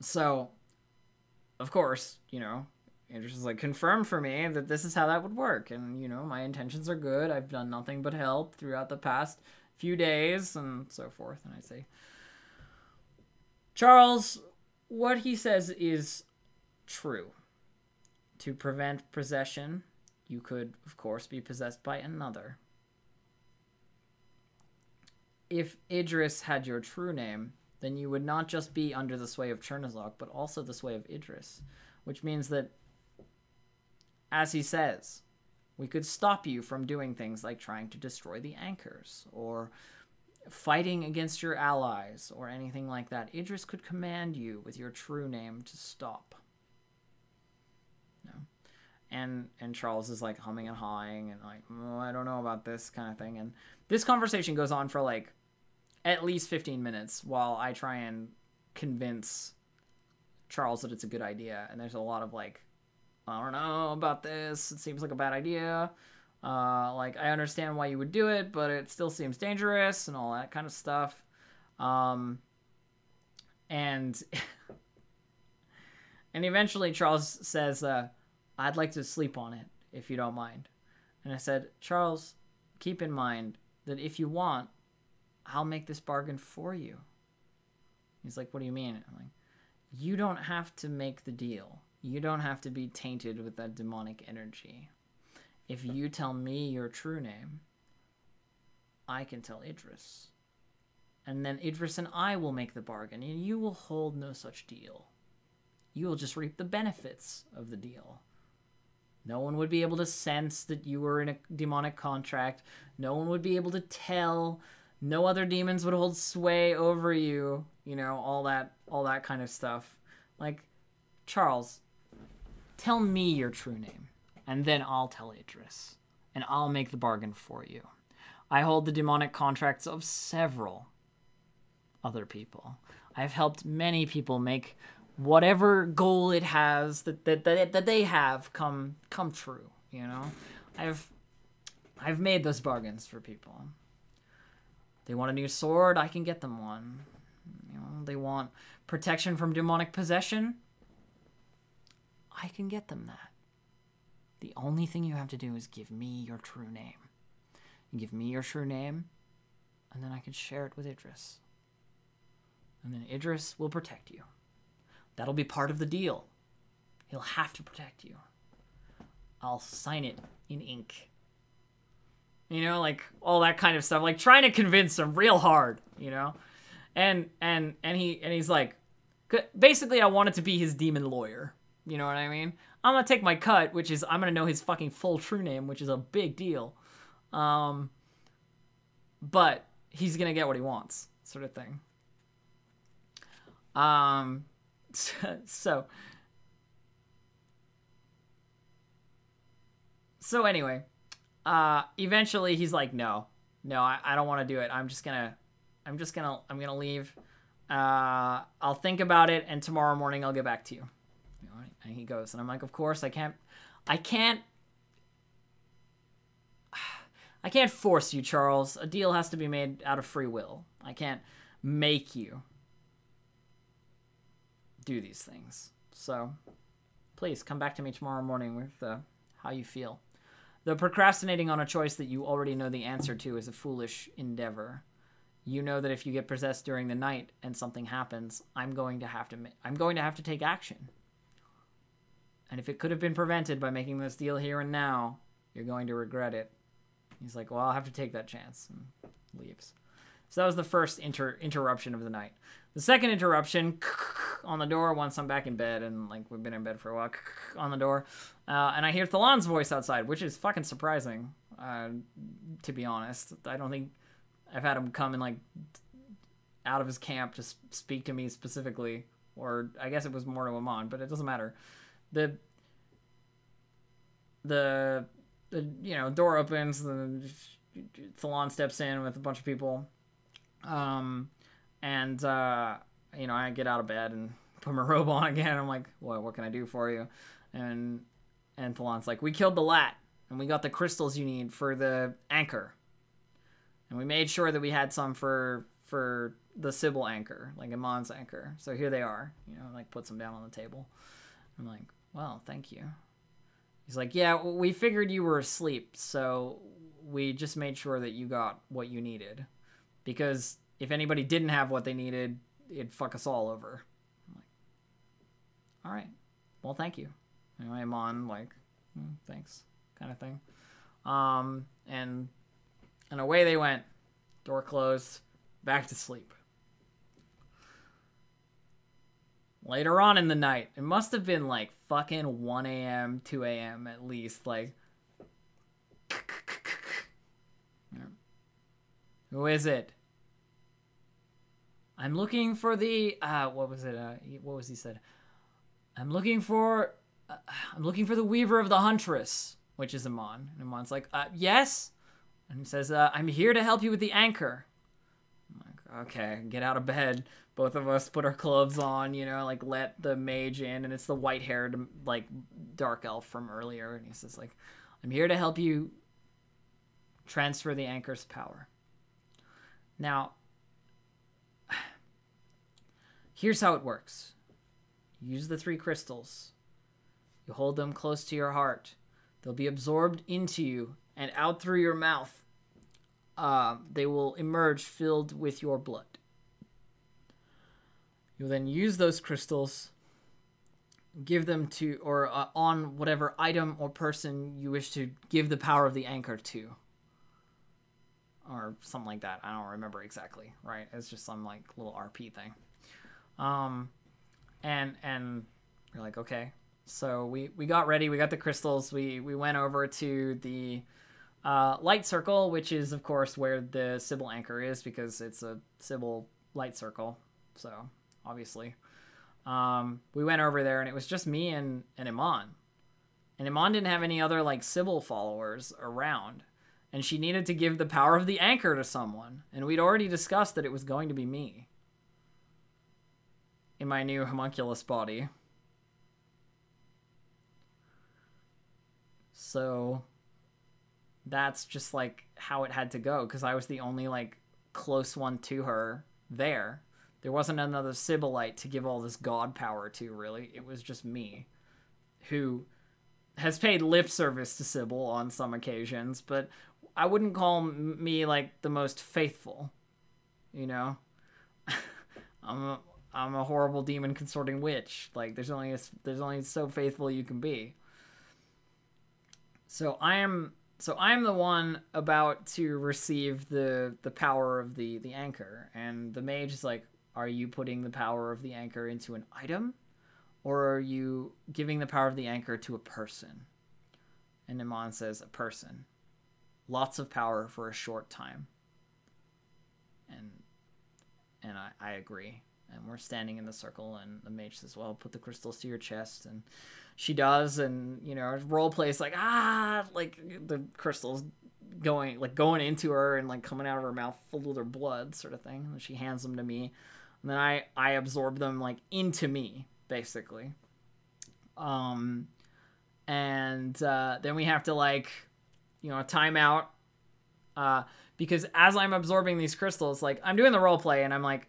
So, of course, you know, Idris is like, confirm for me that this is how that would work. And, you know, my intentions are good. I've done nothing but help throughout the past few days and so forth. And I say, Charles, what he says is true. To prevent possession, you could, of course, be possessed by another. If Idris had your true name, then you would not just be under the sway of Chernozog, but also the sway of Idris. Which means that, as he says, we could stop you from doing things like trying to destroy the anchors, or fighting against your allies, or anything like that. Idris could command you with your true name to stop. No. And Charles is like humming and hawing and like, oh, I don't know about this kind of thing. And this conversation goes on for like at least 15 minutes while I try and convince Charles that it's a good idea. And there's a lot of like, I don't know about this. It seems like a bad idea. Like, I understand why you would do it, but it still seems dangerous and all that kind of stuff. And eventually Charles says, I'd like to sleep on it, if you don't mind. And I said, Charles, keep in mind that if you want, I'll make this bargain for you. He's like, what do you mean? I'm like, you don't have to make the deal. You don't have to be tainted with that demonic energy. If you tell me your true name, I can tell Idris. And then Idris and I will make the bargain, and you will hold no such deal. You will just reap the benefits of the deal. No one would be able to sense that you were in a demonic contract. No one would be able to tell. No other demons would hold sway over you. You know, all that kind of stuff. Like, Charles, tell me your true name, and then I'll tell Idris. and I'll make the bargain for you. I hold the demonic contracts of several other people. I've helped many people make whatever goal it has that they have come true, you know? I've made those bargains for people. They want a new sword, I can get them one. You know, they want protection from demonic possession, I can get them that. The only thing you have to do is give me your true name. You give me your true name, and then I can share it with Idris. And then Idris will protect you. That'll be part of the deal. He'll have to protect you. I'll sign it in ink. You know, like all that kind of stuff. Like trying to convince him real hard, you know? And he's like, basically I want it to be his demon lawyer. You know what I mean? I'm gonna take my cut, which is I'm gonna know his fucking full true name, which is a big deal. But he's gonna get what he wants, sort of thing. So anyway, eventually he's like, no, I don't want to do it. I'm gonna leave. I'll think about it, and tomorrow morning I'll get back to you. You know, and he goes, and I'm like, of course I can't force you, Charles. A deal has to be made out of free will. I can't make you do these things. So please come back to me tomorrow morning with how you feel. Though procrastinating on a choice that you already know the answer to is a foolish endeavor. You know that if you get possessed during the night and something happens, I'm going to have to take action. And if it could have been prevented by making this deal here and now, you're going to regret it. He's like, well, I'll have to take that chance, and leaves. So that was the first interruption of the night. The second interruption, on the door, once I'm back in bed, and like we've been in bed for a while, on the door, and I hear Thalan's voice outside, which is fucking surprising, to be honest. I don't think I've had him come and like out of his camp to speak to me specifically, or I guess it was more to Amon, but it doesn't matter. The you know, door opens, Thalan steps in with a bunch of people, and you know, I get out of bed and put my robe on again. I'm like, what can I do for you? And Thalan's like, we killed the Lat, and we got the crystals you need for the anchor, and we made sure that we had some for the Sybil anchor, like Amon's anchor. So here they are, you know, like puts them down on the table. I'm like, well, thank you. He's like, yeah, we figured you were asleep, so we just made sure that you got what you needed. Because if anybody didn't have what they needed, it'd fuck us all over. I'm like, all right, well, thank you. Anyway, I'm on, like, thanks, kind of thing. And away they went. Door closed, back to sleep. Later on in the night, it must have been like fucking 1 a.m., 2 a.m. at least, like, who is it? I'm looking for the, what was it, what was he said? I'm looking for the Weaver of the Huntress, which is Amon. And Amon's like, yes? And he says, I'm here to help you with the anchor. I'm like, okay, get out of bed. Both of us put our clothes on, you know, like let the mage in, and it's the white-haired, like, dark elf from earlier. And he says, like, I'm here to help you transfer the anchor's power. Now, here's how it works. You use the 3 crystals. You hold them close to your heart. They'll be absorbed into you and out through your mouth. They will emerge filled with your blood. You'll then use those crystals, give them to, or on whatever item or person you wish to give the power of the anchor to. Or something like that. I don't remember exactly, right? It's just some, like, little RP thing. And we're like, okay. So we got ready. We got the crystals. We went over to the light circle, which is, of course, where the Sybil anchor is, because it's a Sybil light circle. So, obviously. We went over there, and it was just me and Iman. And Iman didn't have any other, like, Sybil followers around. And she needed to give the power of the anchor to someone. And we'd already discussed that it was going to be me. In my new homunculus body. So that's just, like, how it had to go. Because I was the only, like, close one to her there. There wasn't another Sybilite to give all this god power to, really. It was just me. Who has paid lip service to Sybil on some occasions, but I wouldn't call me, like, the most faithful, you know? I'm a horrible demon consorting witch. Like, there's only so faithful you can be. So I am the one about to receive the power of the anchor, and the mage is like, are you putting the power of the anchor into an item? Or are you giving the power of the anchor to a person? And Iman says, a person. Lots of power for a short time. And I agree. And we're standing in the circle, and the mage says, well, put the crystals to your chest. And she does, and, you know, role plays like, like the crystals going into her and, like, coming out of her mouth filled with her blood sort of thing. And she hands them to me. And then I absorb them, like, into me, basically. And then we have to, like, you know, time out. Because as I'm absorbing these crystals, like, I'm doing the role play, and I'm like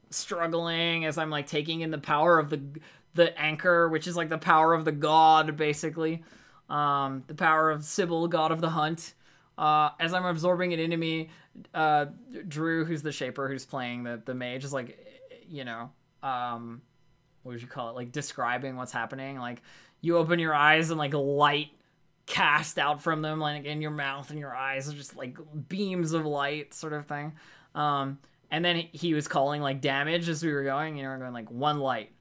struggling as I'm, like, taking in the power of the anchor, which is, like, the power of the god, basically. The power of Sybil, god of the hunt. As I'm absorbing it into me, Drew, who's the shaper, who's playing the mage, is, like, you know, what would you call it? Like, describing what's happening. Like, you open your eyes and, like, light cast out from them, like, in your mouth, and your eyes are just, like, beams of light sort of thing. And then he was calling, like, damage as we were going. You know, we're going, like, 1 light.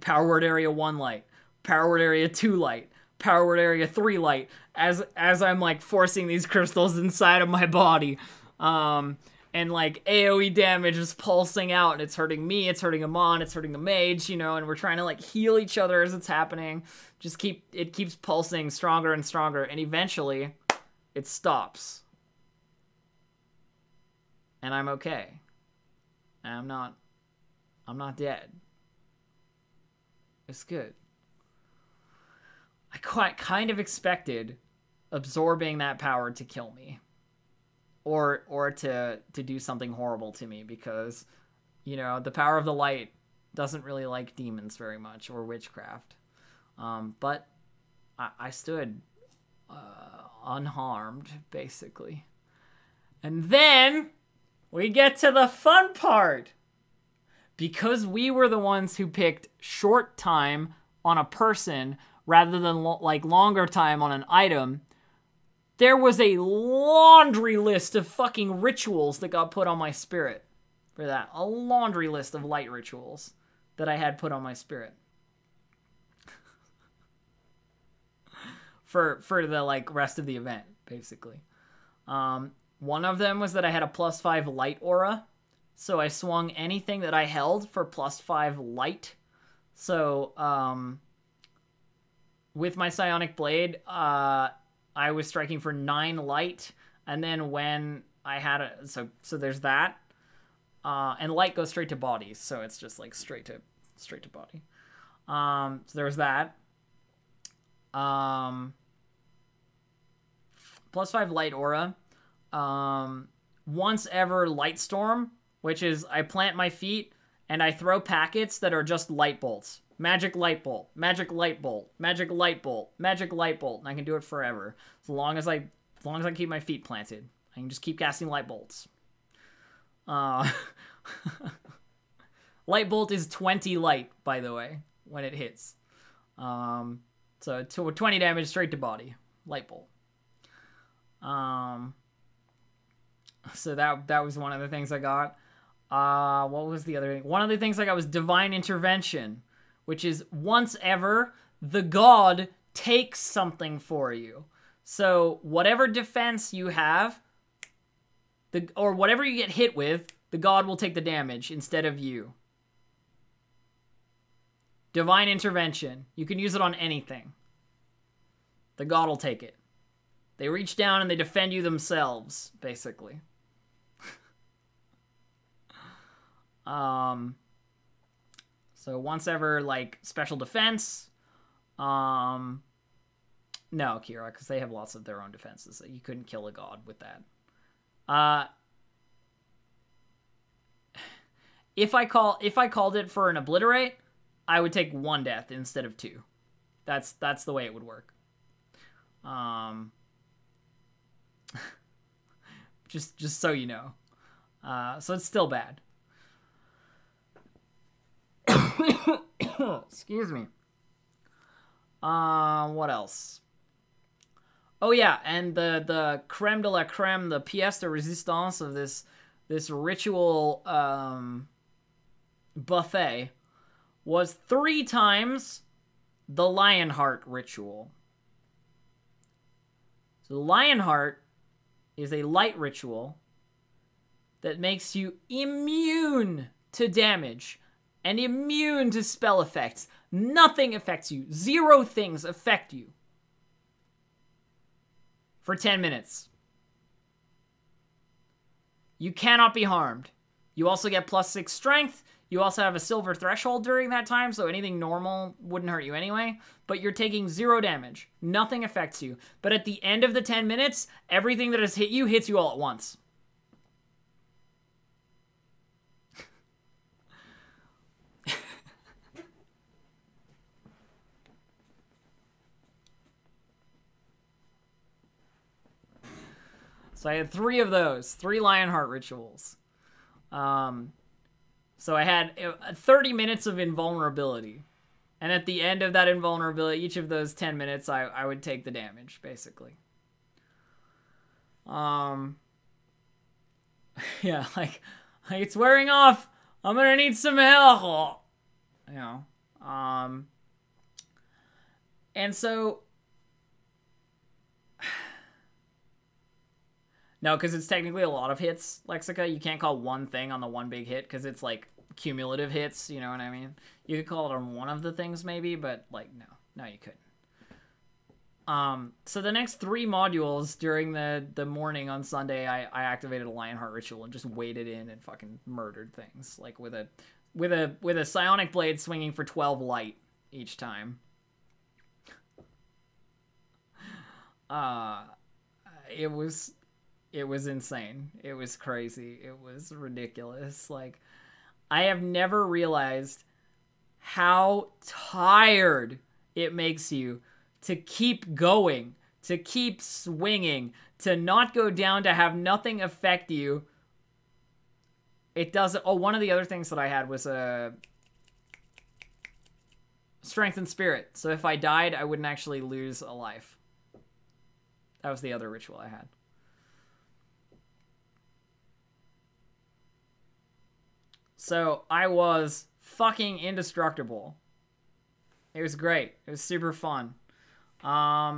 Power word area 1 light. Power word area 2 light. Power word area 3 light. As I'm, like, forcing these crystals inside of my body. And, like, AoE damage is pulsing out, and it's hurting me, it's hurting Iman, it's hurting the mage, you know, and we're trying to, like, heal each other as it's happening. It keeps pulsing stronger and stronger, and eventually it stops. And I'm okay. And I'm not dead. It's good. I kind of expected absorbing that power to kill me. Or to do something horrible to me, because, you know, the power of the light doesn't really like demons very much, or witchcraft. But I stood unharmed, basically. And then we get to the fun part. Because we were the ones who picked short time on a person rather than like longer time on an item, there was a laundry list of fucking rituals that got put on my spirit for that. A laundry list of light rituals that I had put on my spirit. for the, like, rest of the event, basically. One of them was that I had a +5 light aura. So I swung anything that I held for +5 light. So, with my psionic blade, I was striking for 9 light, and then when I had so there's that, and light goes straight to bodies, so it's just, like, straight to body. So there's that. +5 light aura. Once ever light storm, which is I plant my feet and I throw packets that are just light bolts. Magic light bolt, magic light bolt, magic light bolt, magic light bolt, and I can do it forever. As long as I keep my feet planted. I can just keep casting light bolts. Light bolt is 20 light, by the way, when it hits. So 20 damage straight to body. Light bolt. So that was one of the things I got. What was the other thing? One of the things I got was Divine Intervention, which is once ever, the god takes something for you. So whatever defense you have, or whatever you get hit with, the god will take the damage instead of you. Divine Intervention. You can use it on anything. the god will take it. They reach down and they defend you themselves, basically. So once ever, like, special defense. No, Kira, because they have lots of their own defenses. You couldn't kill a god with that. If I called it for an obliterate, I would take 1 death instead of 2. That's the way it would work. Just so you know. So it's still bad. Excuse me. What else? Oh yeah, and the creme de la creme, the pièce de résistance of this ritual buffet was 3 times the Lionheart ritual. So the Lionheart is a light ritual that makes you immune to damage and immune to spell effects. Nothing affects you. 0 things affect you for 10 minutes. You cannot be harmed. You also get +6 strength. You also have a silver threshold during that time, so anything normal wouldn't hurt you anyway. But you're taking 0 damage. Nothing affects you. But at the end of the 10 minutes, everything that has hit you hits you all at once. So I had 3 of those, 3 Lionheart rituals. So I had 30 minutes of invulnerability. And at the end of that invulnerability, each of those 10 minutes, I would take the damage, basically. Yeah, like it's wearing off. I'm gonna need some help. You know. And so... No, because it's technically a lot of hits, Lexica. You can't call one thing on the one big hit, because it's, like, cumulative hits, you know what I mean? You could call it on one of the things, maybe, but, like, no, you couldn't. So the next 3 modules during the morning on Sunday, I activated a Lionheart ritual and just waded in and fucking murdered things, like, with a psionic blade swinging for 12 light each time. It was insane. It was crazy. It was ridiculous. Like, I have never realized how tired it makes you to keep going, to keep swinging, to not go down, to have nothing affect you. It doesn't... Oh, one of the other things that I had was a strength and spirit. So if I died, I wouldn't actually lose a life. That was the other ritual I had. So I was fucking indestructible. It was great. It was super fun. I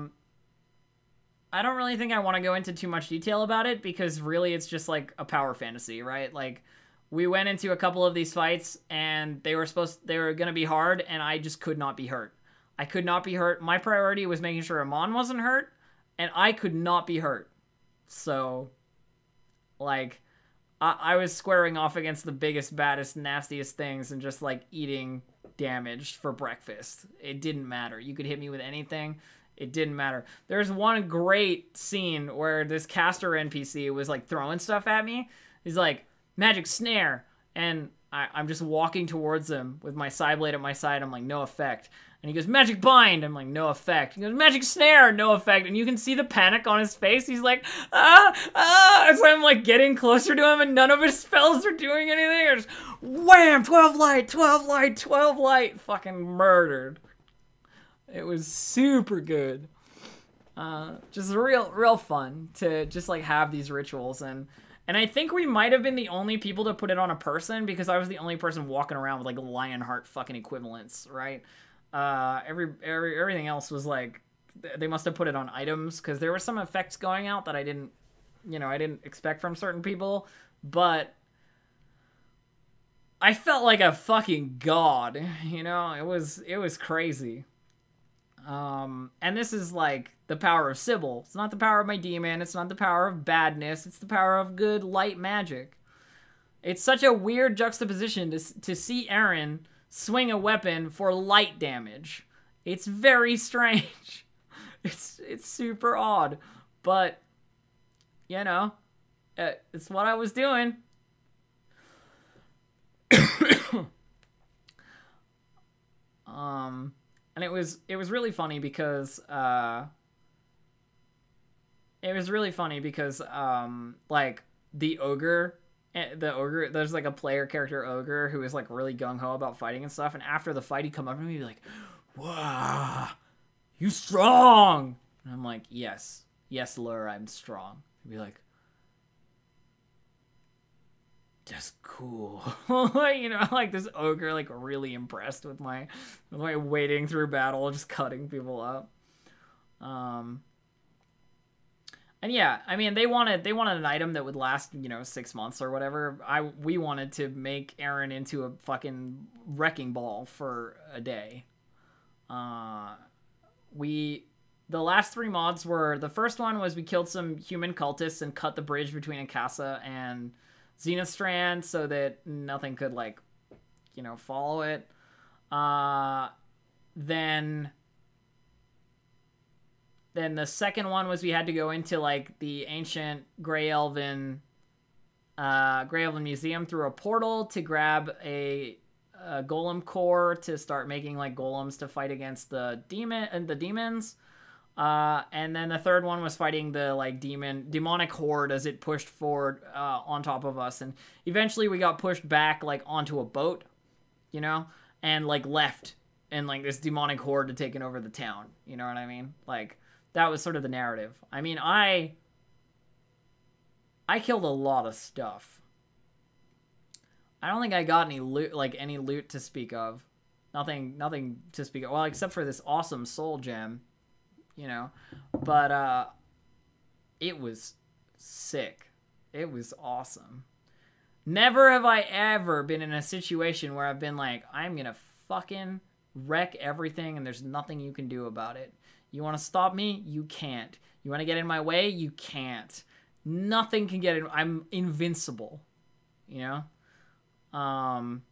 don't really think I want to go into too much detail about it, because really it's just like a power fantasy, right? Like, we went into a couple of these fights and they were going to be hard, and I just could not be hurt. I could not be hurt. My priority was making sure Amon wasn't hurt, and I could not be hurt. So, like... I was squaring off against the biggest, baddest, nastiest things and just, like, eating damage for breakfast. It didn't matter. You could hit me with anything. It didn't matter. There's one great scene where this caster NPC was, like, throwing stuff at me. He's like, magic snare. And I'm just walking towards him with my side blade at my side. I'm like, no effect. And he goes, magic bind. I'm like, no effect. He goes, magic snare, no effect. And you can see the panic on his face. He's like, So I'm like getting closer to him, and none of his spells are doing anything. I just, wham, 12 light, 12 light, 12 light. Fucking murdered. It was super good. Just real fun to just like have these rituals. And I think we might have been the only people to put it on a person, because I was the only person walking around with like Lionheart fucking equivalents, right? Everything else was like, they must have put it on items, because there were some effects going out that I didn't expect from certain people, but I felt like a fucking god, you know? It was crazy. And this is like the power of Sybil. It's not the power of my demon. It's not the power of badness. It's the power of good light magic. It's such a weird juxtaposition to see Aeryn swing a weapon for light damage. It's very strange. It's super odd. But, you know, it's what I was doing. And it was really funny because like the ogre, there's like a player character ogre who is like really gung-ho about fighting and stuff, and after the fight he'd come up to me and be like, "Wow, you strong." And I'm like, yes, Lure, I'm strong. He'd be like, "That's cool." You know, like this ogre, like really impressed with my wading through battle, just cutting people up. And yeah, I mean, they wanted an item that would last, you know, 6 months or whatever. We wanted to make Aeryn into a fucking wrecking ball for a day. The last 3 mods were, the first one was we killed some human cultists and cut the bridge between Akasa and Zenithstrand so that nothing could, like, you know, follow it. Then the second one was we had to go into, like, the ancient Grey Elven Museum through a portal to grab a golem core to start making, like, golems to fight against the demons. And then the third one was fighting the, like, demonic horde as it pushed forward on top of us. And eventually we got pushed back, like, onto a boat, you know, and, like, left. And, like, this demonic horde had taken over the town. You know what I mean? Like, that was sort of the narrative. I mean, I killed a lot of stuff. I don't think I got any loot to speak of. Nothing to speak of. Well, except for this awesome soul gem, you know. But it was sick. It was awesome. Never have I ever been in a situation where I've been like, I'm gonna fucking wreck everything and there's nothing you can do about it. You want to stop me? You can't. You want to get in my way? You can't. Nothing can get in. I'm invincible. You know? And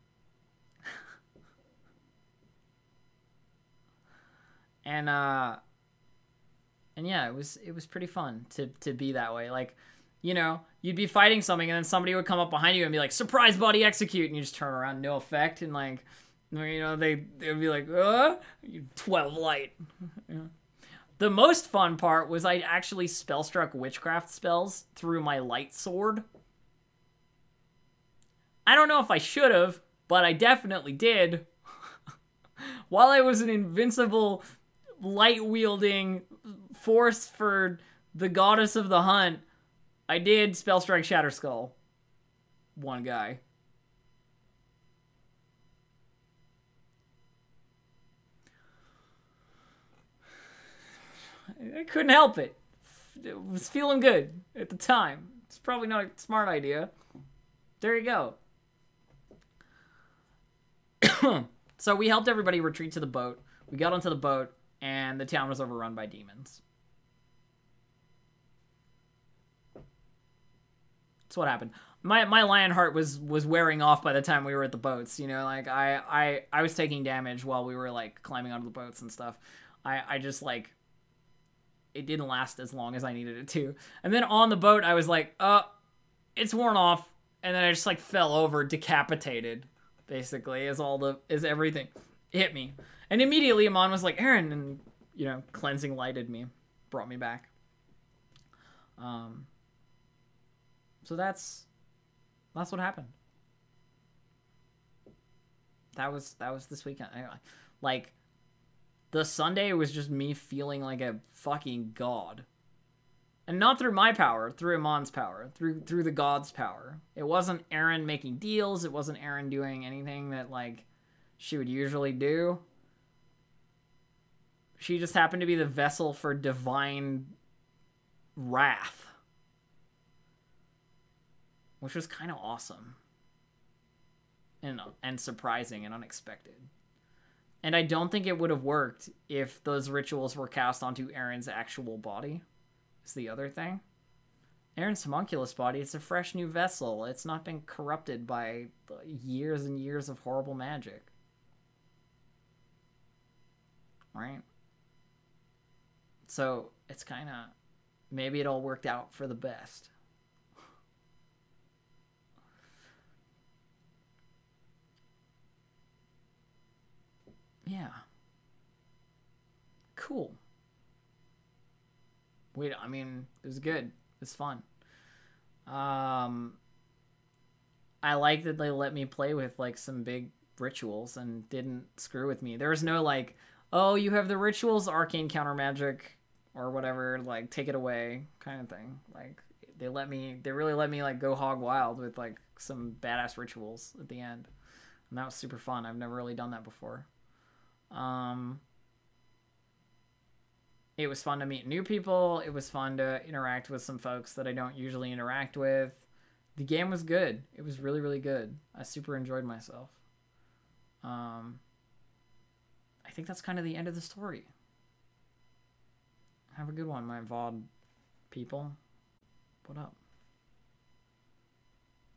yeah, it was pretty fun to be that way. Like, you know, you'd be fighting something and then somebody would come up behind you and be like, "Surprise body execute," and you just turn around, no effect, and like, you know, they'd be like, 12 light. Yeah. The most fun part was I actually spellstruck witchcraft spells through my light sword. I don't know if I should have, but I definitely did. While I was an invincible, light-wielding force for the goddess of the hunt, I did spellstrike Shatterskull. One guy. I couldn't help it. It was feeling good at the time. It's probably not a smart idea. There you go. So we helped everybody retreat to the boat. We got onto the boat, and the town was overrun by demons. That's what happened. My lion heart was wearing off by the time we were at the boats. You know, like I was taking damage while we were like climbing onto the boats and stuff. I just like, it didn't last as long as I needed it to. And then on the boat, I was like, it's worn off. And then I just like fell over, decapitated, basically, as everything hit me. And immediately Amon was like, "Aeryn," and, you know, cleansing lighted me, brought me back. So that's what happened. That was this weekend. Like, the Sunday was just me feeling like a fucking god. And not through my power, through Amon's power, through the god's power. It wasn't Aeryn making deals, it wasn't Aeryn doing anything that, like, she would usually do. She just happened to be the vessel for divine wrath. Which was kind of awesome. And surprising and unexpected. And I don't think it would have worked if those rituals were cast onto Aeryn's actual body. Is the other thing. Aeryn's homunculus body, it's a fresh new vessel. It's not been corrupted by years and years of horrible magic. Right? So, it's kind of... Maybe it all worked out for the best. Yeah. Cool. Wait, I mean, it was good. It was fun. I like that they let me play with, like, some big rituals and didn't screw with me. There was no, like, oh, you have the rituals, arcane counter magic, or whatever, like, take it away kind of thing. Like, they really let me, like, go hog wild with, like, some badass rituals at the end. And that was super fun. I've never really done that before. It was fun to meet new people. It was fun to interact with some folks that I don't usually interact with. The game was good. It was really, really good. I super enjoyed myself. I think that's kind of the end of the story. Have a good one, my VOD people. What up?